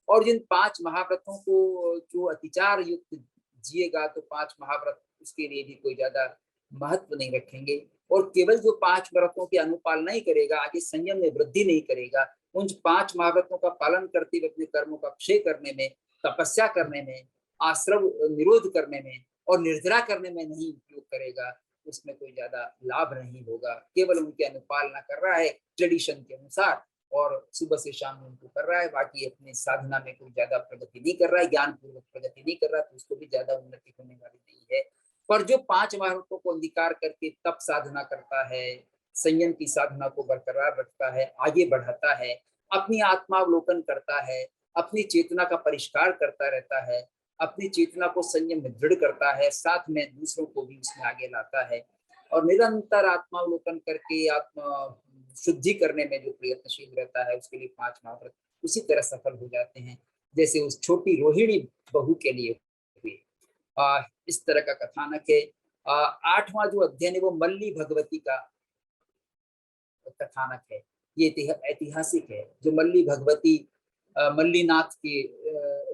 और जिन 5 महाव्रतों को जो अतिचार युक्त जिएगा तो 5 महाव्रत उसके लिए भी कोई ज्यादा महत्व नहीं रखेंगे। और केवल जो 5 व्रतों की अनुपालना ही करेगा, आगे संयम में वृद्धि नहीं करेगा, उन 5 महाव्रतों का पालन करते हुए अपने कर्मों का क्षय करने में, तपस्या करने में, आश्रम निरोध करने में और निर्जरा करने में नहीं उपयोग करेगा, उसमें कोई ज्यादा लाभ नहीं होगा। केवल उनकी अनुपालना कर रहा है ट्रेडिशन के अनुसार और सुबह से शाम उनको कर रहा है, बाकी अपनी साधना में कोई ज्यादा प्रगति नहीं कर रहा है, ज्ञान पूर्वक प्रगति नहीं कर रहा है, तो उसको भी ज्यादा उन्नति होने वाली नहीं है। पर जो 5 महाव्रतों को अंगीकार करके तप साधना करता है, संयम की साधना को बरकरार रखता है, आगे बढ़ाता है, अपनी आत्मावलोकन करता है, अपनी चेतना का परिष्कार करता रहता है, अपनी चेतना को संयम में दृढ़ करता है, साथ में दूसरों को भी उसमें आगे लाता है, और निरंतर आत्मावलोकन करके आत्मा शुद्धि करने में जो प्रयत्नशील रहता है, उसके लिए 5 महाव्रत उसी तरह सफल हो जाते हैं जैसे उस छोटी रोहिणी बहू के लिए हुए। इस तरह का कथानक है। 8वां जो अध्ययन है वो मल्ली भगवती का कथानक है। ये ऐतिहासिक है। जो मल्ली भगवती मल्लीनाथ के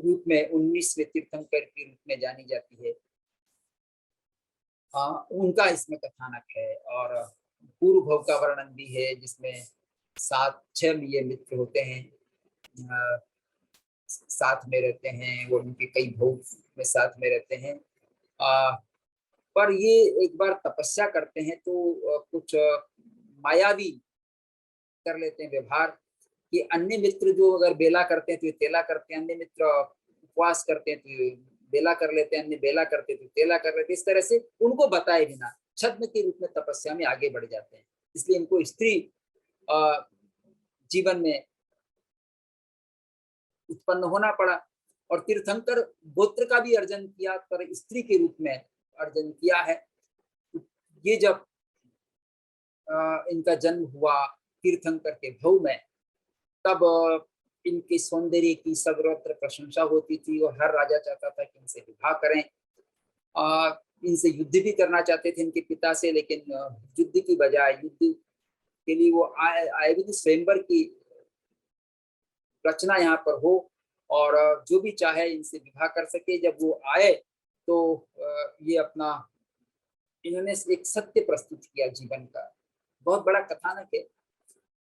रूप में 19वें तीर्थंकर के रूप में जानी जाती है, उनका इसमें कथानक है। और पूर्व भव का वर्णन भी है जिसमें 7-6 ये मित्र होते हैं, साथ में रहते हैं, वो उनके कई भव में साथ में रहते हैं। पर ये एक बार तपस्या करते हैं तो कुछ मायावी कर लेते हैं व्यवहार कि अन्य मित्र जो अगर बेला करते हैं तो ये तेला करते हैं, अन्य मित्र उपवास करते हैं तो ये बेला कर लेते हैं, अन्य बेला करते हैं तो तेला कर लेते हैं। इस तरह से उनको बताए बिना छद्म के रूप में तपस्या में आगे बढ़ जाते हैं। इसलिए इनको स्त्री जीवन में उत्पन्न होना पड़ा। और तीर्थंकर गोत्र का भी अर्जन किया पर स्त्री के रूप में अर्जन किया है। ये जब इनका जन्म हुआ तीर्थंकर के भव में, तब इनके सौंदर्य की सर्वत्र प्रशंसा होती थी और हर राजा चाहता था कि इनसे विवाह करें। इनसे युद्ध भी करना चाहते थे इनके पिता से, लेकिन युद्ध की बजाय युद्ध के लिए वो आयुध स्वयंवर की रचना यहाँ पर हो और जो भी चाहे इनसे विवाह कर सके। जब वो आए तो ये अपना इन्होंने एक सत्य प्रस्तुत किया जीवन का। बहुत बड़ा कथानक है।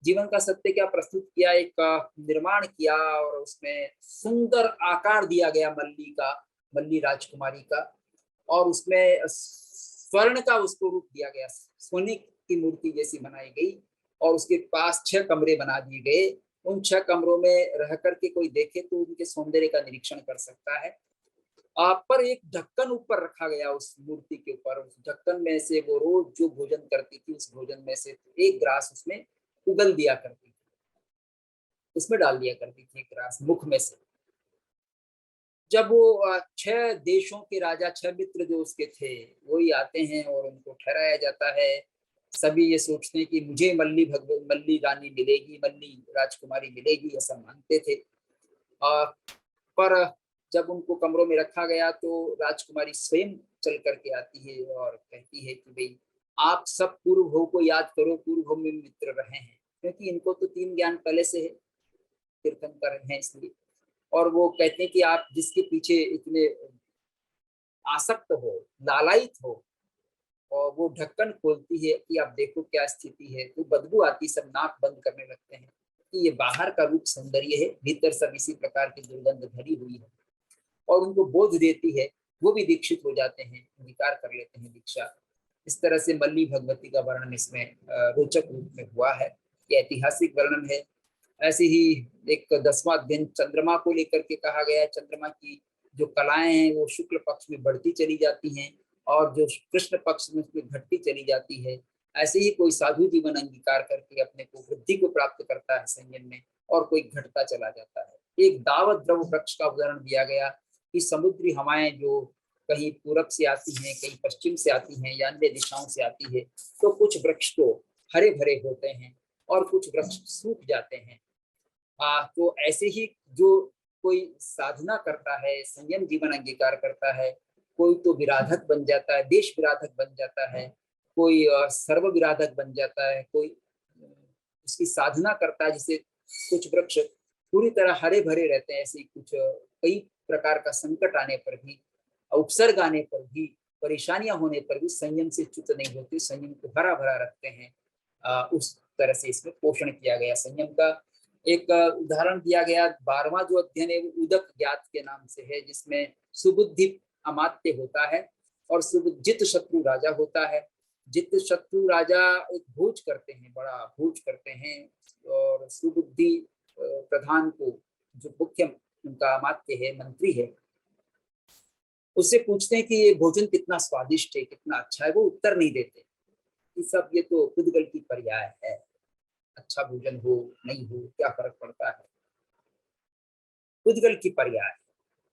जीवन का सत्य क्या प्रस्तुत किया, एक निर्माण किया और उसमें सुंदर आकार दिया गया मल्ली का, मल्ली राजकुमारी का, और उसमें स्वर्ण का उसको रूप दिया गया, सोने की मूर्ति जैसी बनाई गई और उसके पास 6 कमरे बना दिए गए। उन 6 कमरों में रह करके कोई देखे तो उनके सौंदर्य का निरीक्षण कर सकता है। पर एक ढक्कन ऊपर रखा गया उस मूर्ति के ऊपर। उस ढक्कन में से वो रोज जो भोजन करती थी उस भोजन में से एक ग्रास उसमें उगल दिया करती थी, उसमें डाल दिया करती थी एक ग्रास मुख में से। जब वो 6 देशों के राजा, 6 मित्र जो उसके थे वही आते हैं और उनको ठहराया जाता है। सभी ये सोचते हैं कि मुझे मल्ली रानी मिलेगी, मल्ली राजकुमारी मिलेगी, ऐसा मानते थे। पर जब उनको कमरों में रखा गया तो राजकुमारी स्वयं चल करके आती है और कहती है कि भाई आप सब पूर्व भव को याद करो, पूर्व भव में मित्र रहे हैं, क्योंकि इनको तो 3 ज्ञान पहले से है, तीर्थंकर हैं इसलिए। और वो कहते हैं कि आप जिसके पीछे इतने आसक्त हो, लालायित हो, और वो ढक्कन खोलती है कि आप देखो क्या स्थिति है, तो बदबू आती, सब नाक बंद करने लगते हैं कि ये बाहर का रूप सौंदर्य है, भीतर सब इसी प्रकार की दुर्गंध भरी हुई है। और उनको बोध देती है, वो भी दीक्षित हो जाते हैं, अंगीकार कर लेते हैं दीक्षा। इस तरह से मल्ली भगवती का वर्णन इसमें रोचक रूप में हुआ है, ये ऐतिहासिक वर्णन है। ऐसे ही एक 10वां अध्ययन चंद्रमा को लेकर के कहा गया है। चंद्रमा की जो कलाएं हैं वो शुक्ल पक्ष में बढ़ती चली जाती हैं और जो कृष्ण पक्ष में उसमें घटती चली जाती है। ऐसे ही कोई साधु जीवन अंगीकार करके अपने को वृद्धि को प्राप्त करता है संयम में, और कोई घटता चला जाता है। एक दावत द्रव वृक्ष का उदाहरण दिया गया कि समुद्री हवाएं जो कहीं पूरब से आती हैं, कहीं पश्चिम से आती हैं या अन्य दिशाओं से आती है, तो कुछ वृक्ष तो हरे भरे होते हैं और कुछ वृक्ष सूख जाते हैं। तो ऐसे ही जो कोई साधना करता है, संयम जीवन अंगीकार करता है, कोई तो विराधक बन जाता है, देश विराधक बन जाता है, कोई सर्व विराधक बन जाता है, कोई उसकी साधना करता है। जिसे कुछ वृक्ष पूरी तरह हरे भरे रहते हैं, ऐसे कुछ कई प्रकार का संकट आने पर भी, उपसर्ग आने पर भी, परेशानियां होने पर भी संयम से च्युत नहीं होते, संयम को हरा भरा रखते हैं। उस तरह से इसमें पोषण किया गया संयम का। एक उदाहरण दिया गया, 12वां जो अध्ययन है वो उदक ज्ञात के नाम से है, जिसमें सुबुद्धि अमात्य होता है और जित शत्रु राजा होता है। जित शत्रु राजा एक भोज करते हैं, बड़ा भोज करते हैं, और सुबुद्धि प्रधान को, जो मुख्य उनका अमात्य है, मंत्री है, उससे पूछते हैं कि ये भोजन कितना स्वादिष्ट है, कितना अच्छा है। वो उत्तर नहीं देते कि सब ये तो खुदगल की पर्याय है, अच्छा भोजन हो नहीं हो क्या फर्क पड़ता है, खुदगल की पर्याय।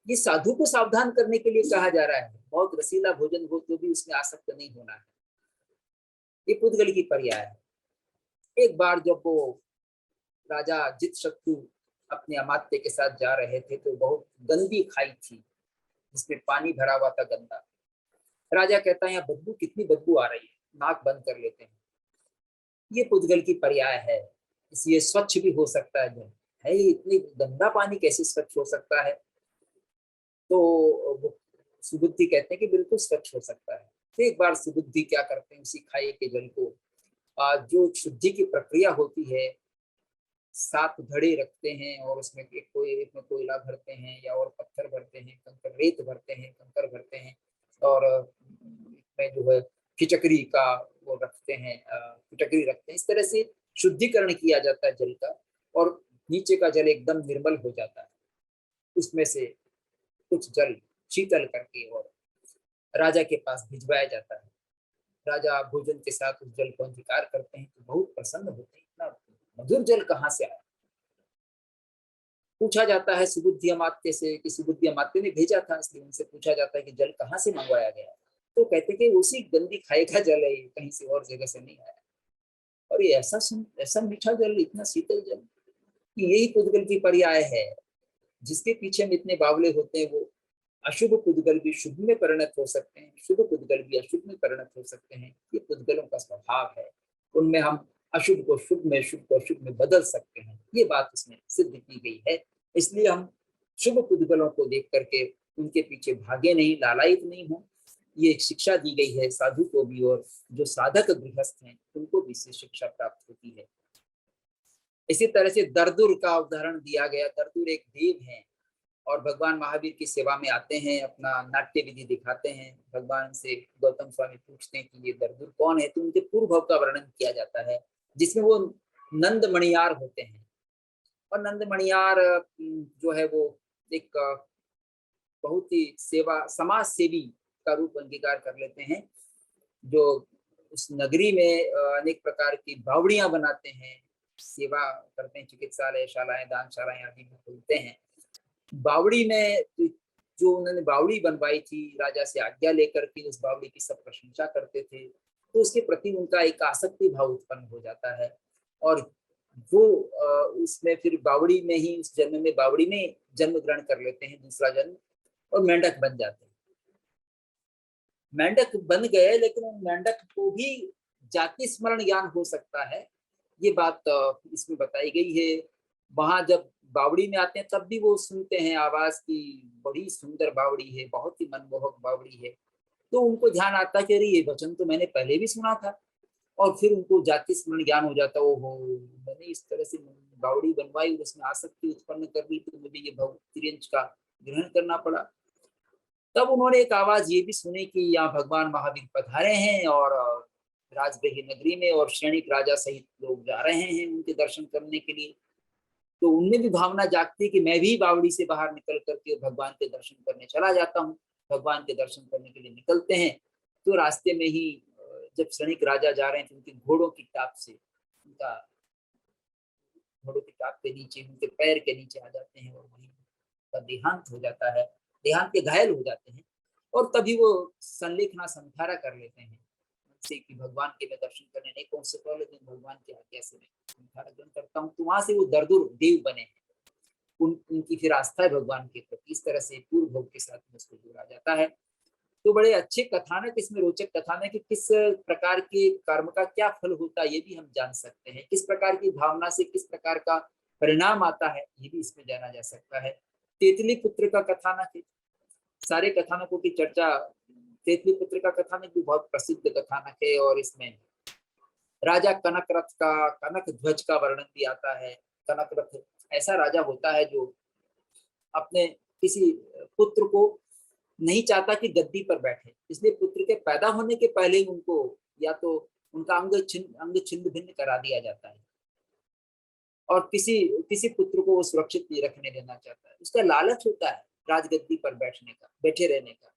ये साधु को सावधान करने के लिए कहा जा रहा है, बहुत रसीला भोजन हो तो भी उसमें आसक्त नहीं होना है, ये खुदगल की पर्याय है। एक बार जब वो राजा जित शत्रु अपने अमात्य के साथ जा रहे थे तो बहुत गंदी खाई थी जिसमें पानी भरा हुआ था, गंदा। राजा कहता है यहाँ बदबू, कितनी बदबू आ रही है, नाक बंद कर लेते हैं। ये पुद्गल की पर्याय है, इसलिए स्वच्छ भी हो सकता है। जो है इतनी गंदा पानी कैसे स्वच्छ हो सकता है, तो वो सुबुद्धि कहते हैं कि बिल्कुल स्वच्छ हो सकता है। तो एक बार सुबुद्धि क्या करते हैं, उसी खाए के जल को जो शुद्धि की प्रक्रिया होती है, 7 घड़े रखते हैं और उसमें एक में कोयला भरते हैं या और पत्थर भरते हैं, कंकर रेत भरते हैं, कंकर भरते हैं, और में जो है खिचकरी का वो रखते हैं, खिचकरी रखते हैं। इस तरह से शुद्धिकरण किया जाता है जल का, और नीचे का जल एकदम निर्मल हो जाता है। उसमें से कुछ जल शीतल करके और राजा के पास भिजवाया जाता है। राजा भोजन के साथ उस जल को अंगीकार करते हैं तो बहुत प्रसन्न होते हैं, इतना मधुर जल कहाँ से आया। पूछा जाता है सुबुद्धि अमात्य से कि सुबुद्धि अमात्य ने भेजा था, इसलिए उनसे पूछा जाता है कि जल कहाँ से मंगवाया गया, तो कहते कि उसी गंदी खाई का जल है, कहीं से और जगह से नहीं आया। और ये ऐसा मीठा जल, इतना शीतल जल, कि यही पुद्गल की पर्याय है। जिसके पीछे में इतने बावले होते हैं, वो अशुभ पुद्गल भी शुभ में परिणत हो सकते हैं, शुभ पुद्गल भी अशुभ में परिणत हो सकते हैं। ये पुद्गलों का स्वभाव है, उनमें हम अशुभ को शुभ में, शुभ को अशुभ में बदल सकते हैं। ये बात इसमें सिद्ध की गई है। इसलिए हम शुभ पुद्गलों को देख करके उनके पीछे भागे नहीं, लालायित नहीं हो। ये एक शिक्षा दी गई है साधु को भी, और जो साधक गृहस्थ हैं उनको भी इससे शिक्षा प्राप्त होती है। इसी तरह से दरदुर का उदाहरण दिया गया। दरदुर एक देव है और भगवान महावीर की सेवा में आते हैं, अपना नाट्य विधि दिखाते हैं। भगवान से गौतम स्वामी पूछते हैं कि ये दरदुर कौन है, तो उनके पूर्व भाव का वर्णन किया जाता है, जिसमें वो नंद मणियार होते हैं। और नंद मणियार जो है वो एक बहुत ही समाज सेवी का रूप अंगीकार कर लेते हैं, जो उस नगरी में अनेक प्रकार की बावड़ियां बनाते हैं, सेवा करते हैं, चिकित्सालय, शालाएं, दानशालाएं आदि में खुलते हैं। बावड़ी में जो उन्होंने बावड़ी बनवाई थी, राजा से आज्ञा लेकर के उस बावड़ी की सब प्रशंसा करते थे, तो उसके प्रति उनका एक आसक्ति भाव उत्पन्न हो जाता है। और वो उसमें फिर बावड़ी में ही, उस जन्म में बावड़ी में जन्म ग्रहण कर लेते हैं, दूसरा जन्म, और मेंढक बन जाते हैं। मेंढक बन गए, लेकिन उन मेंढक को भी जाति स्मरण ज्ञान हो सकता है, ये बात इसमें बताई गई है। वहां जब बावड़ी में आते हैं तब भी वो सुनते हैं आवाज की, बड़ी सुंदर बावड़ी है, बहुत ही मनमोहक बावड़ी है। तो उनको ध्यान आता है कि अरे ये वचन तो मैंने पहले भी सुना था, और फिर उनको जाति स्मरण ज्ञान हो जाता है, ओहो मैंने इस तरह से बावड़ी बनवाई, उसमें आसक्ति उत्पन्न कर ली, तो मुझे ये भौतिक का ग्रहण करना पड़ा। तब उन्होंने एक आवाज ये भी सुनी कि यहाँ भगवान महावीर पधारे हैं और राजगृह नगरी में, और क्षणिक राजा सहित लोग जा रहे हैं उनके दर्शन करने के लिए। तो उनमें भी भावना जागती कि मैं भी बावड़ी से बाहर निकल करके भगवान के दर्शन करने चला जाता हूँ। भगवान के दर्शन करने के लिए निकलते हैं, तो रास्ते में ही जब क्षणिक राजा जा रहे हैं तो उनके घोड़ों की टाप से, उनका घोड़ों की टाप के नीचे, उनके पैर के नीचे आ जाते हैं, और वहीं का देहांत हो जाता है, देहांत के घायल हो जाते हैं। और तभी वो संलेखना संधारा कर लेते हैं से कि भगवान के मैं दर्शन करने नहीं पहुंच सकता, लेकिन भगवान की आज्ञा से मैं संधारा ग्रहण करता हूँ। तो वहां से वो दरदुर देव बने हैं। उनकी फिर आस्था है भगवान के प्रति, इस तरह से पूर्व भोग के साथ में उसको जोड़ा जाता है। तो बड़े अच्छे कथानक, इसमें रोचक कथानक कि किस प्रकार के कर्म का क्या फल होता है ये भी हम जान सकते हैं, किस प्रकार की भावना से किस प्रकार का परिणाम आता है ये भी इसमें जाना जा सकता है। तेतली पुत्र का कथानक है, सारे कथानकों की चर्चा, तेतली पुत्र का कथानक भी बहुत प्रसिद्ध कथानक है, और इसमें राजा कनक रथ का, कनक ध्वज का वर्णन भी आता है। कनक रथ ऐसा राजा होता है जो अपने किसी पुत्र को नहीं चाहता कि गद्दी पर बैठे, इसलिए पुत्र के पैदा होने के पहले ही उनको या तो उनका अंग छिन्न भिन्न करा दिया जाता है, और किसी किसी पुत्र को वो सुरक्षित नहीं रखने देना चाहता है। उसका लालच होता है राजगद्दी पर बैठने का, बैठे रहने का।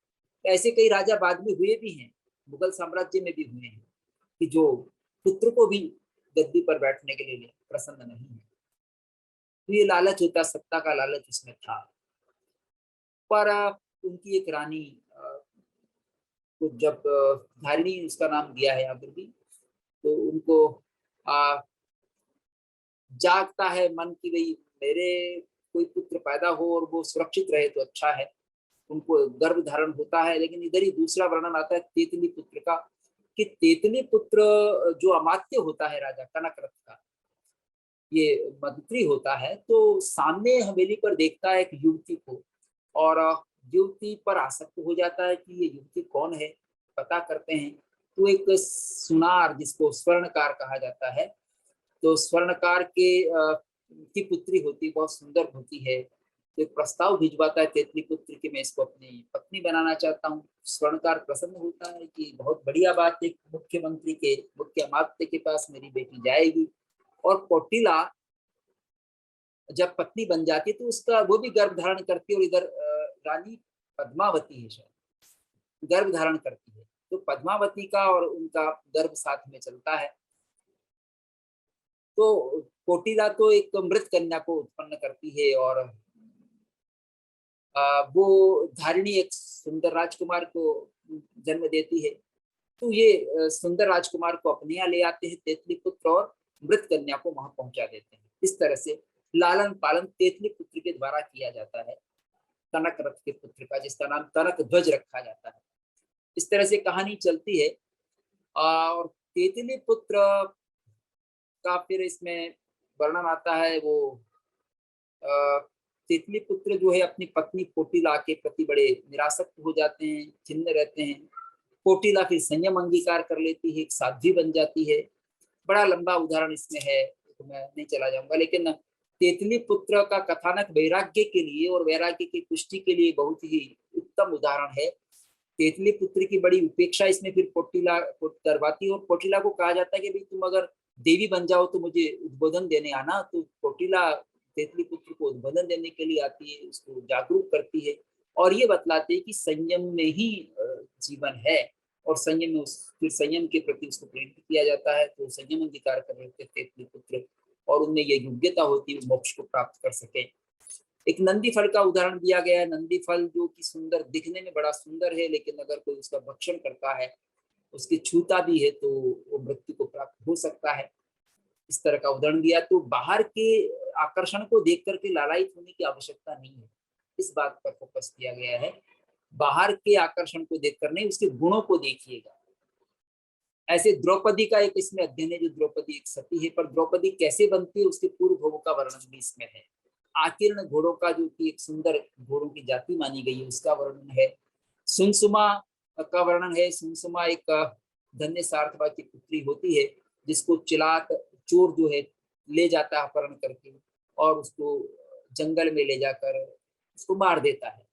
तो ऐसे कई राजा बाद में हुए भी हैं, मुगल साम्राज्य में भी हुए हैं, कि जो पुत्र को भी गद्दी पर बैठने के लिए प्रसन्न नहीं है। तो ये लालच होता, सत्ता का लालच उसमें था। पर उनकी एक रानी को जब धारिणी उसका नाम दिया है अभी भी, तो उनको जागता है मन की भाई मेरे कोई पुत्र पैदा हो और वो सुरक्षित रहे तो अच्छा है, उनको गर्भ धारण होता है। लेकिन इधर ही दूसरा वर्णन आता है तेतली पुत्र का, कि तेतली पुत्र जो अमात्य होता है राजा कनक रथ का, ये मंत्री होता है, तो सामने हवेली पर देखता है एक युवती को, और युवती पर आसक्त हो जाता है कि ये युवती कौन है, पता करते हैं। तो एक सुनार जिसको स्वर्णकार कहा जाता है, तो स्वर्णकार के की पुत्री होती, बहुत सुंदर होती है। तो एक प्रस्ताव भिजवाता है तेतली पुत्र कि मैं इसको अपनी पत्नी बनाना चाहता हूँ। स्वर्णकार प्रसन्न होता है कि बहुत बढ़िया बात है, मुख्यमंत्री के, मुख्य अमात्य के पास मेरी बेटी जाएगी। और कौटिला जब पत्नी बन जाती तो उसका वो भी गर्भ धारण करती है, और इधर रानी पद्मावती है शायद, गर्भ धारण करती है। तो पद्मावती का और उनका गर्भ साथ में चलता है। तो कोटिला तो एक मृत कन्या को उत्पन्न करती है, और वो धारिणी एक सुंदर राजकुमार को जन्म देती है। तो ये सुंदर राजकुमार को अपने यहाँ ले आते हैं तेतली पुत्र, और मृत कन्या को वहां पहुंचा देते हैं। इस तरह से लालन पालन तेतली पुत्र के द्वारा किया जाता है, कनक रथ के पुत्र का, जिसका नाम कनक ध्वज रखा जाता है। इस तरह से कहानी चलती है। और तेतली पुत्र का फिर इसमें वर्णन आता है, वो तितली पुत्र जो है अपनी पत्नी कोटिला के प्रति बड़े निरासक्त हो जाते हैं, खिन्न रहते हैं। कोटिला फिर संयम अंगीकार कर लेती है, एक साध्वी बन जाती है। बड़ा लंबा उदाहरण इसमें है, तो मैं नहीं चला जाऊंगा। लेकिन तेतली पुत्र का कथानक वैराग्य के लिए और वैराग्य की पुष्टि के लिए बहुत ही उत्तम उदाहरण है। तेतली पुत्र की बड़ी उपेक्षा इसमें फिर कोटिला करवाती है, और कोटिला को कहा जाता है कि भाई तुम अगर देवी बन जाओ तो मुझे उद्बोधन देने आना। तो कोटिला तेतली पुत्र को उद्बोधन देने के लिए आती है, उसको जागरूक करती है, और ये बतलाते हैं कि संयम में ही जीवन है, और संयम में फिर संयम के प्रति उसको प्रेरित किया जाता है। तो संयम अंगीकार कर रहे थे तेतली पुत्र, और उनमें ये योग्यता होती है मोक्ष को प्राप्त कर सके। एक नंदी फल का उदाहरण दिया गया है। नंदी फल जो कि सुंदर, दिखने में बड़ा सुंदर है, लेकिन अगर कोई उसका भक्षण करता है, उसकी छूता भी है, तो वो मृत्यु को प्राप्त हो सकता है। इस तरह का उदाहरण दिया। तो बाहर के आकर्षण को देख करके लालायित होने की आवश्यकता नहीं है। इस बात पर फोकस किया गया है। बाहर के आकर्षण को देखकर नहीं, उसके गुणों को देखिएगा। ऐसे द्रौपदी का एक इसमें अध्ययन है, जो द्रौपदी एक सती है, पर द्रौपदी कैसे बनती है उसके पूर्व भोगों का वर्णन भी इसमें है। आकीर्ण घोड़ों का, जो कि एक सुंदर घोड़ों की जाति मानी गई है, उसका वर्णन है। सुनसुमा का वर्णन है। सुनसुमा एक धन्य सार्थवा की पुत्री होती है, जिसको चिलात चोर जो है ले जाता है अपहरण करके, और उसको जंगल में ले जाकर उसको मार देता है।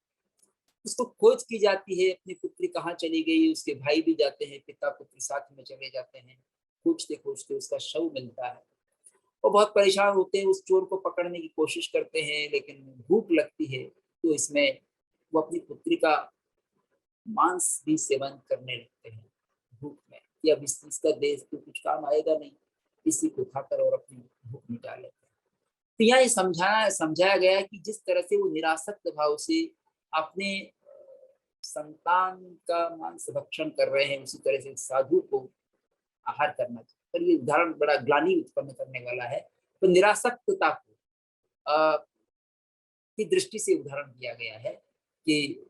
उसको खोज की जाती है, अपनी पुत्री कहाँ चली गई। उसके भाई भी जाते हैं, पिता पुत्री साथ में चले जाते हैं। खोजते खोजते उसका शव मिलता है। वो बहुत परेशान होते हैं, उस चोर को पकड़ने की कोशिश करते हैं, लेकिन भूख लगती है, तो इसमें वो अपनी पुत्री का मांस भी सेवन करने लगते हैं भूख में, कि अब इसका देश तो कुछ काम आएगा नहीं, इसी को खाकर और अपनी भूख मिटा लेते हैं। तो यहाँ ये समझाया गया है कि जिस तरह से वो निरासक्त भाव से अपने संतान का मांस भक्षण कर रहे हैं, उसी तरह से साधु को आहार करना चाहिए। पर ये उदाहरण बड़ा ग्लानि उत्पन्न करने वाला है। तो निरासक्तता को की दृष्टि से उदाहरण दिया गया है कि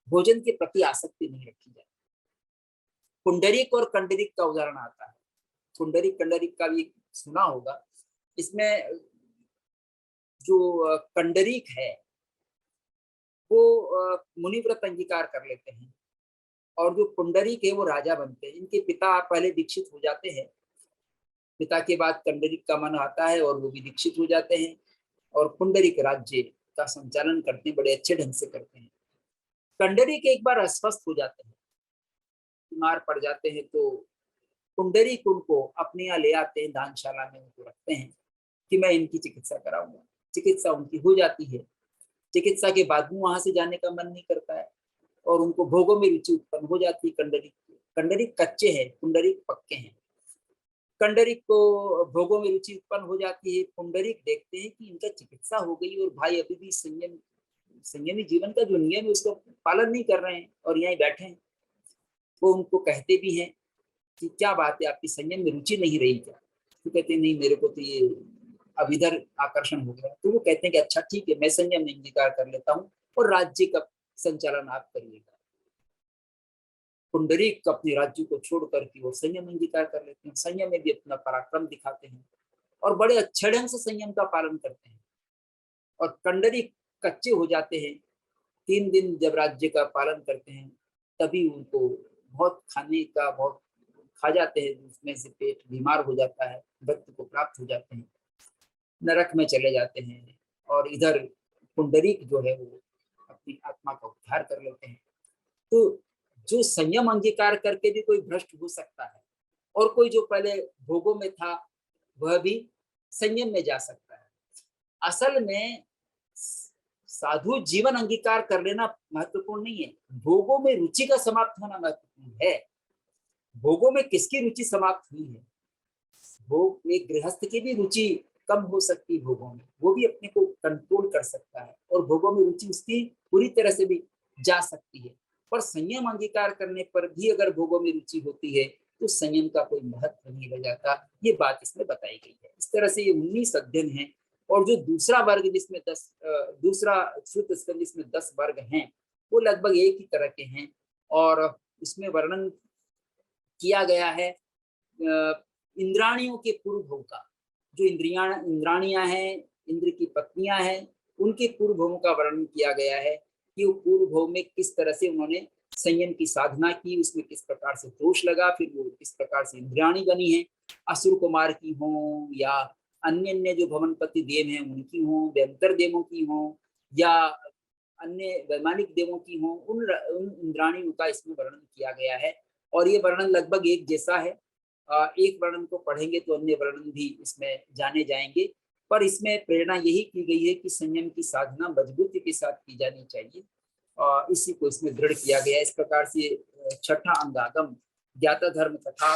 भोजन के प्रति आसक्ति नहीं रखी जाए। पुंडरीक और कंडरीक का उदाहरण आता है। पुंडरीक कंडरीक का भी सुना होगा। इसमें जो कंडरीक है वो मुनिव्रत अंगीकार कर लेते हैं, और जो पुंडरीक है वो राजा बनते हैं। इनके पिता पहले दीक्षित हो जाते हैं, पिता के बाद कंडरीक का मन आता है और वो भी दीक्षित हो जाते हैं, और पुंडरीक राज्य का संचालन करते हैं, बड़े अच्छे ढंग से करते हैं। कंडरीक एक बार अस्वस्थ हो जाते हैं, बीमार पड़ जाते हैं, तो पुंडरीक उनको अपने यहाँ ले आते हैं, दानशाला में उनको रखते हैं कि मैं इनकी चिकित्सा कराऊंगा। चिकित्सा उनकी हो जाती है। चिकित्सा के बाद में वहां से जाने का मन नहीं करता है, और उनको भोगों में रुचि उत्पन्न हो जाती है। कंडरीक कच्चे हैं, पुंडरीक पक्के हैं। कंडरीक को भोगों में रुचि उत्पन्न हो जाती है। पुंडरीक देखते हैं कि इनका चिकित्सा हो गई और भाई अभी भी संयमी जीवन का जो नियम है उसका पालन नहीं कर रहे हैं और यहीं बैठे हैं। वो उनको कहते भी हैं कि क्या बात है, आपकी संयम में रुचि नहीं रही क्या? तो कहते हैं नहीं, मेरे को तो ये अब इधर आकर्षण हो गया। तो वो कहते हैं कि अच्छा ठीक है, मैं संयम में अंगीकार कर लेता हूँ और राज्य का संचालन आप करिएगा। पुंडरीक अपने राज्य को छोड़ करके वो संयम अंगीकार कर लेते हैं। संयम में भी अपना पराक्रम दिखाते हैं और बड़े अच्छे ढंग से संयम का पालन करते हैं। और कंडरीक कच्चे हो जाते हैं। 3 दिन जब राज्य का पालन करते हैं, तभी उनको बहुत खाने का बहुत खा जाते हैं, उसमें से पेट बीमार हो जाता है, मृत्यु को प्राप्त हो जाते हैं, नरक में चले जाते हैं। और इधर पुंडरीक जो है वो अपनी आत्मा का उद्धार कर लेते हैं। तो जो संयम अंगीकार करके भी कोई भ्रष्ट हो सकता है, और कोई जो पहले भोगों में था वह भी संयम में जा सकता है। असल में साधु जीवन अंगीकार कर लेना महत्वपूर्ण नहीं है, भोगों में रुचि का समाप्त होना महत्वपूर्ण है। भोगों में किसकी रुचि समाप्त हुई है? भोग एक गृहस्थ की भी रुचि कम हो सकती है भोगों में, वो भी अपने को कंट्रोल कर सकता है और भोगों में रुचि उसकी पूरी तरह से भी जा सकती है। पर संयम अंगीकार करने पर भी अगर भोगों में रुचि होती है तो संयम का कोई महत्व नहीं रह जाता। ये बात इसमें बताई गई है। इस तरह से ये 19 अध्ययन है। और जो दूसरा वर्ग जिसमें 10 दूसरा श्रुत स्कंद जिसमें 10 वर्ग हैं, वो लगभग एक ही तरह के हैं। और इसमें वर्णन किया गया है इंद्राणियों के पूर्व भोग का। जो इंद्राणियां हैं, इंद्र की पत्नियां हैं, उनके पूर्व भोगों का वर्णन किया गया है कि वो पूर्व भोग में किस तरह से उन्होंने संयम की साधना की, उसमें किस प्रकार से दोष लगा, फिर वो किस प्रकार से इंद्राणी बनी है। असुर कुमार की हो या अन्य अन्य जो भवनपति देव हैं उनकी हो, व्यंतर देवों की हो या अन्य वैमानिक देवों की हो, उन इंद्राणियों का इसमें वर्णन किया गया है। और ये वर्णन लगभग एक जैसा है। एक वर्णन को पढ़ेंगे तो अन्य वर्णन भी इसमें जाने जाएंगे। पर इसमें प्रेरणा यही की गई है कि संयम की साधना मजबूती के साथ की जानी चाहिए, और इसी को इसमें दृढ़ किया गया है। इस प्रकार से छठा अंगागम ज्ञाता धर्म तथा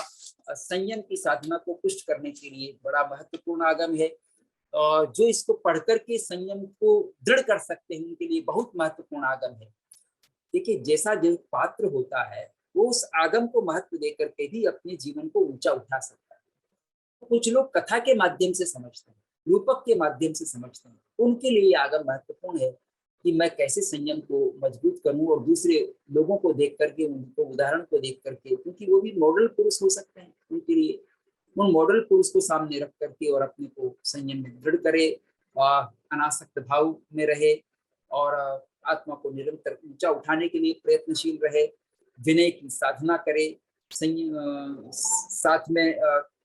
संयम की साधना को पुष्ट करने के लिए बड़ा महत्वपूर्ण आगम है। और जो इसको पढ़कर के संयम को दृढ़ कर सकते हैं उनके लिए बहुत महत्वपूर्ण आगम है। देखिए, जैसा जो पात्र होता है वो उस आगम को महत्व देकर के भी अपने जीवन को ऊंचा उठा सकता है। कुछ लोग कथा के माध्यम से समझते हैं, रूपक के माध्यम से समझते हैं, उनके लिए आगम महत्वपूर्ण है। कि मैं कैसे संयम को मजबूत करूं और दूसरे लोगों को देख करके, उनको उदाहरण को देख करके, क्योंकि वो भी मॉडल पुरुष हो सकते हैं, उनके लिए उन मॉडल पुरुष को सामने रख करके और अपने को संयम में दृढ़ करे, अनासक्त भाव में रहे और आत्मा को निरंतर ऊंचा उठाने के लिए प्रयत्नशील रहे, विनय की साधना करे, साथ में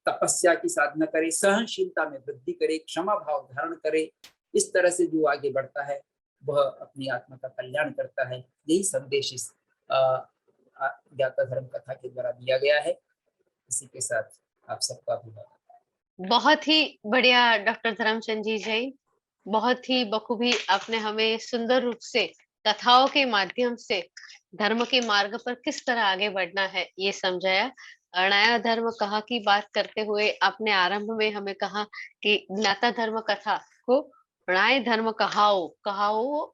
तपस्या की साधना करे, सहनशीलता में वृद्धि करे, क्षमा भाव धारण करे। इस तरह से जो आगे बढ़ता है वह अपनी आत्मा का कल्याण करता है। यही संदेश इस ज्ञाता धर्म कथा के द्वारा दिया गया है। इसी के साथ आप सबका अभिवादन। बहुत ही बढ़िया डॉक्टर धर्मचंद जी जैन, बहुत ही बखूबी आपने हमें सुंदर रूप से कथाओं के माध्यम से धर्म के मार्ग पर किस तरह आगे बढ़ना है ये समझाया। नया धर्म कहा की बात करते हुए आपने आरंभ में हमें कहा कि ज्ञाता धर्म कथा को णाय धर्म कहाओ, कहाओ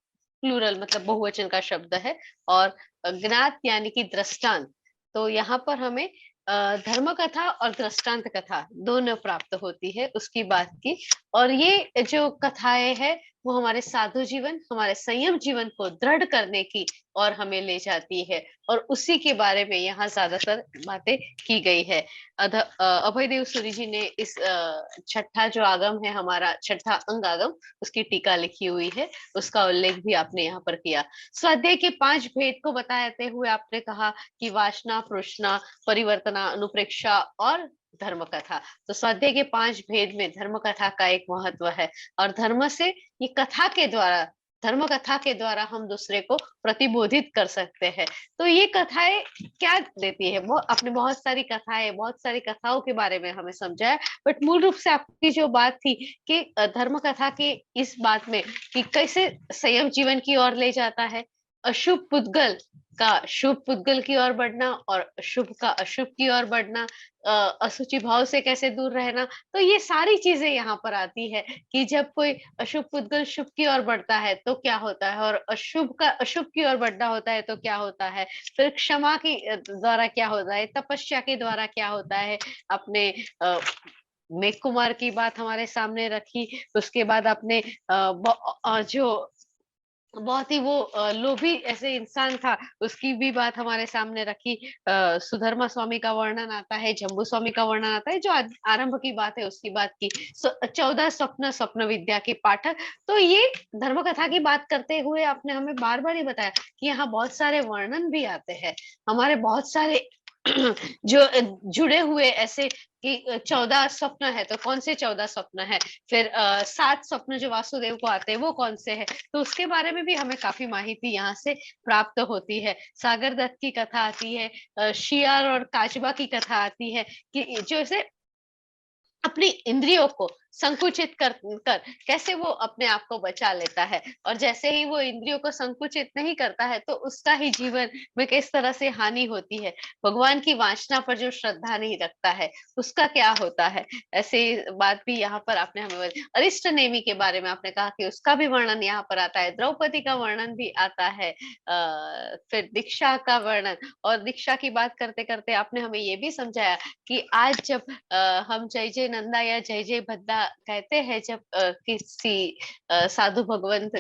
प्लूरल मतलब बहुवचन का शब्द है, और ज्ञात यानी कि दृष्टांत। तो यहाँ पर हमें धर्म कथा और दृष्टांत कथा दोनों प्राप्त होती है उसकी बात की। और ये जो कथाएं है वो हमारे साधु जीवन, हमारे संयम जीवन को दृढ़ करने की और हमें ले जाती है, और उसी के बारे में यहाँ ज्यादातर बातें की गई है। अभयदेव सूरी जी ने इस छठा जो आगम है, हमारा छठा अंग आगम, उसकी टीका लिखी हुई है, उसका उल्लेख भी आपने यहाँ पर किया। स्वाध्याय के 5 भेद को बताते हुए आपने कहा कि वासना, पृष्णा, परिवर्तना, अनुप्रेक्षा और धर्म कथा। तो स्वाध्याय के 5 भेद में धर्म कथा का एक महत्व है, और धर्म से ये कथा के द्वारा, धर्म कथा के द्वारा हम दूसरे को प्रतिबोधित कर सकते हैं। तो ये कथाएं क्या देती है, वो आपने बहुत सारी कथाएं, बहुत सारी कथाओं के बारे में हमें समझाया, बट मूल रूप से आपकी जो बात थी कि धर्म कथा के इस बात में कि कैसे संयम जीवन की ओर ले जाता है, अशुभ पुद्गल का शुभ पुद्गल की ओर बढ़ना और शुभ का अशुभ की ओर बढ़ना, असुचि भाव से कैसे दूर रहना। तो ये सारी चीजें यहाँ पर आती है कि जब कोई अशुभ पुद्गल शुभ की ओर बढ़ता है तो क्या होता है, और अशुभ का अशुभ की ओर बढ़ना होता है तो क्या होता है, फिर क्षमा की द्वारा क्या होता है, तपस्या के द्वारा क्या होता है। अपने मेघ कुमार की बात हमारे सामने रखी, उसके बाद आपने जो बहुत ही वो लोभी ऐसे इंसान था उसकी भी बात हमारे सामने रखी। सुधर्मा स्वामी का वर्णन आता है, जम्बू स्वामी का वर्णन आता है, जो आरंभ की बात है उसकी बात की। 14 स्वप्न, स्वप्न विद्या के पाठक। तो ये धर्म कथा की बात करते हुए आपने हमें बार बार ही बताया कि यहाँ बहुत सारे वर्णन भी आते हैं, हमारे बहुत सारे जो जुड़े हुए ऐसे कि 14 स्वप्न है तो कौन से 14 स्वप्न है, फिर 7 स्वप्न जो वासुदेव को आते हैं वो कौन से है, तो उसके बारे में भी हमें काफी माहिती यहाँ से प्राप्त होती है। सागर दत्त की कथा आती है, शियार और काचबा की कथा आती है कि जैसे अपनी इंद्रियों को संकुचित कर कैसे वो अपने आप को बचा लेता है, और जैसे ही वो इंद्रियों को संकुचित नहीं करता है तो उसका ही जीवन में किस तरह से हानि होती है। भगवान की वासना पर जो श्रद्धा नहीं रखता है उसका क्या होता है, ऐसे बात भी यहाँ पर आपने हमें। अरिष्ट नेमी के बारे में आपने कहा कि उसका भी वर्णन यहाँ पर आता है, द्रौपदी का वर्णन भी आता है, फिर दीक्षा का वर्णन। और दीक्षा की बात करते करते आपने हमें ये भी समझाया कि आज जब हम जय जय नंदा या जय जय भद्दा कहते हैं, जब किसी साधु भगवंत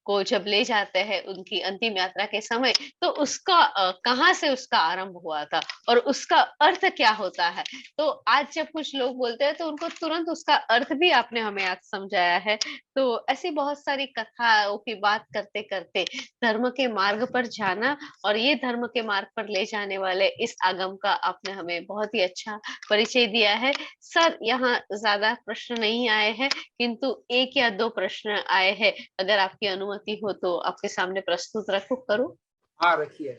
को जब ले जाते हैं उनकी अंतिम यात्रा के समय, तो उसका कहाँ से उसका आरंभ हुआ था और उसका अर्थ क्या होता है। तो आज जब कुछ लोग बोलते हैं तो उनको तुरंत उसका अर्थ भी आपने हमें आज समझाया है। तो ऐसी बहुत सारी कथाओं की बात करते करते धर्म के मार्ग पर जाना और ये धर्म के मार्ग पर ले जाने वाले इस आगम का आपने हमें बहुत ही अच्छा परिचय दिया है। सर, यहाँ ज्यादा प्रश्न नहीं आए हैं, किंतु 1 या 2 प्रश्न आए हैं, अगर आपकी अनुमति हो तो आपके सामने प्रस्तुत करूं। हाँ, रखिए।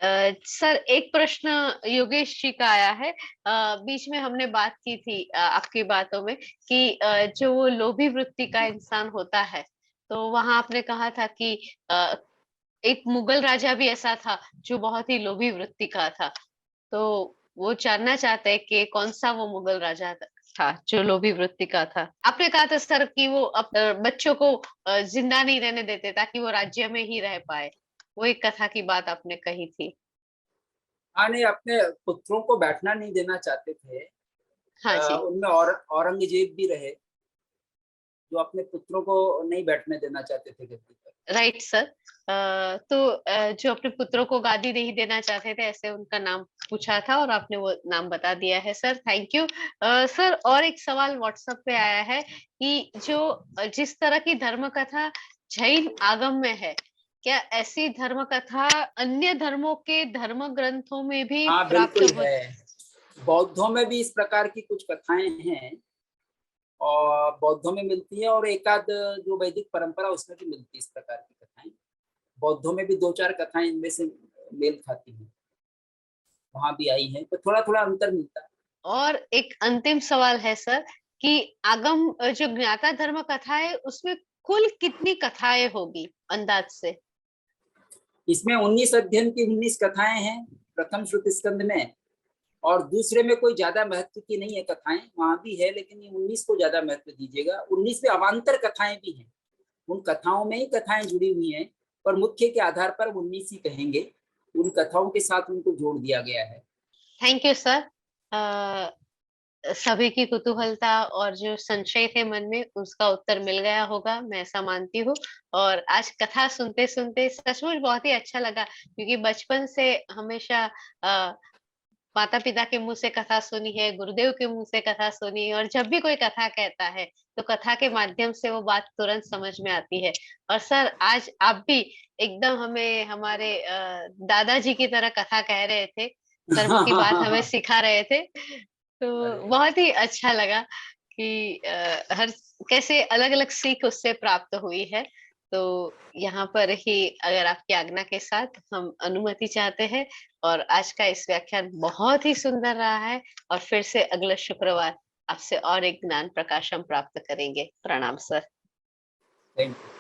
सर, एक प्रश्न योगेश जी का आया है। बीच में हमने बात की थी आपकी बातों में कि जो वो लोभी वृत्ति का इंसान होता है, तो वहां आपने कहा था कि एक मुगल राजा भी ऐसा था जो बहुत ही लोभी वृत्ति का था। तो वो जानना चाहते हैं कि कौन सा वो मुगल राजा था जो लोभी वृत्ति का था। आपने कहा था सर कि वो बच्चों को जिंदा नहीं रहने देते ताकि वो राज्य में ही रह पाए, वो एक कथा की बात आपने कही थी। हाँ, नहीं, अपने पुत्रों को बैठना नहीं देना चाहते थे। हाँ जी। उनमें औरंगजेब भी रहे, जो अपने पुत्रों को नहीं बैठने देना चाहते थे गद्दी पर। Right sir. तो जो अपने पुत्रों को गादी नहीं देना चाहते थे, ऐसे उनका नाम पूछा था और आपने वो नाम बता दिया है सर, थैंक यू। सर और एक सवाल व्हाट्सएप पे आया है कि जो जिस तरह की धर्म कथा जैन आगम में है, क्या ऐसी धर्म कथा अन्य धर्मों के धर्म ग्रंथों में भी हाँ प्राप्त बिल्कुल हो? है, बौद्धों में भी इस प्रकार की कुछ कथाएं हैं और बौद्धों में मिलती है, और एक आध जो वैदिक परंपरा उसमें भी मिलती है इस प्रकार की कथाएं। बौद्धों में भी 2-4 कथाएं इनमें से मेल खाती हैं, वहां भी आई हैं, तो थोड़ा थोड़ा अंतर मिलता है। और एक अंतिम सवाल है सर कि आगम जो ज्ञाता धर्म कथा है उसमें कुल कितनी कथाएं होगी अंदाज से? इसमें 19 अध्ययन की 19 कथाएं हैं प्रथम श्रुति स्कंद में, और दूसरे में कोई ज्यादा महत्व की नहीं है कथाएं, वहां भी है लेकिन ये 19 को ज्यादा महत्व दीजिएगा। 19 में अवान्तर कथाएं भी हैं, उन कथाओं में ही कथाएं जुड़ी हुई हैं, पर मुख्य के आधार पर 19 ही कहेंगे, उन कथाओं के साथ उनको जोड़ दिया गया है। Thank you sir. सभी की कुतूहलता और जो संशय थे मन में उसका उत्तर मिल गया होगा, मैं ऐसा मानती हूँ। और आज कथा सुनते सुनते सचमुच बहुत ही अच्छा लगा, क्योंकि बचपन से हमेशा माता पिता के मुंह से कथा सुनी है, गुरुदेव के मुंह से कथा सुनी है, और जब भी कोई कथा कहता है तो कथा के माध्यम से वो बात तुरंत समझ में आती है। और सर आज आप भी एकदम हमें हमारे दादाजी की तरह कथा कह रहे थे, धर्म की बात हमें सिखा रहे थे। तो अरे बहुत ही अच्छा लगा कि हर कैसे अलग-अलग सीख उससे प्राप्त हुई है। तो यहाँ पर ही अगर आपकी आज्ञा के साथ हम अनुमति चाहते हैं, और आज का इस व्याख्यान बहुत ही सुंदर रहा है, और फिर से अगले शुक्रवार आपसे और एक ज्ञान प्रकाश हम प्राप्त करेंगे। प्रणाम सर। Thank you.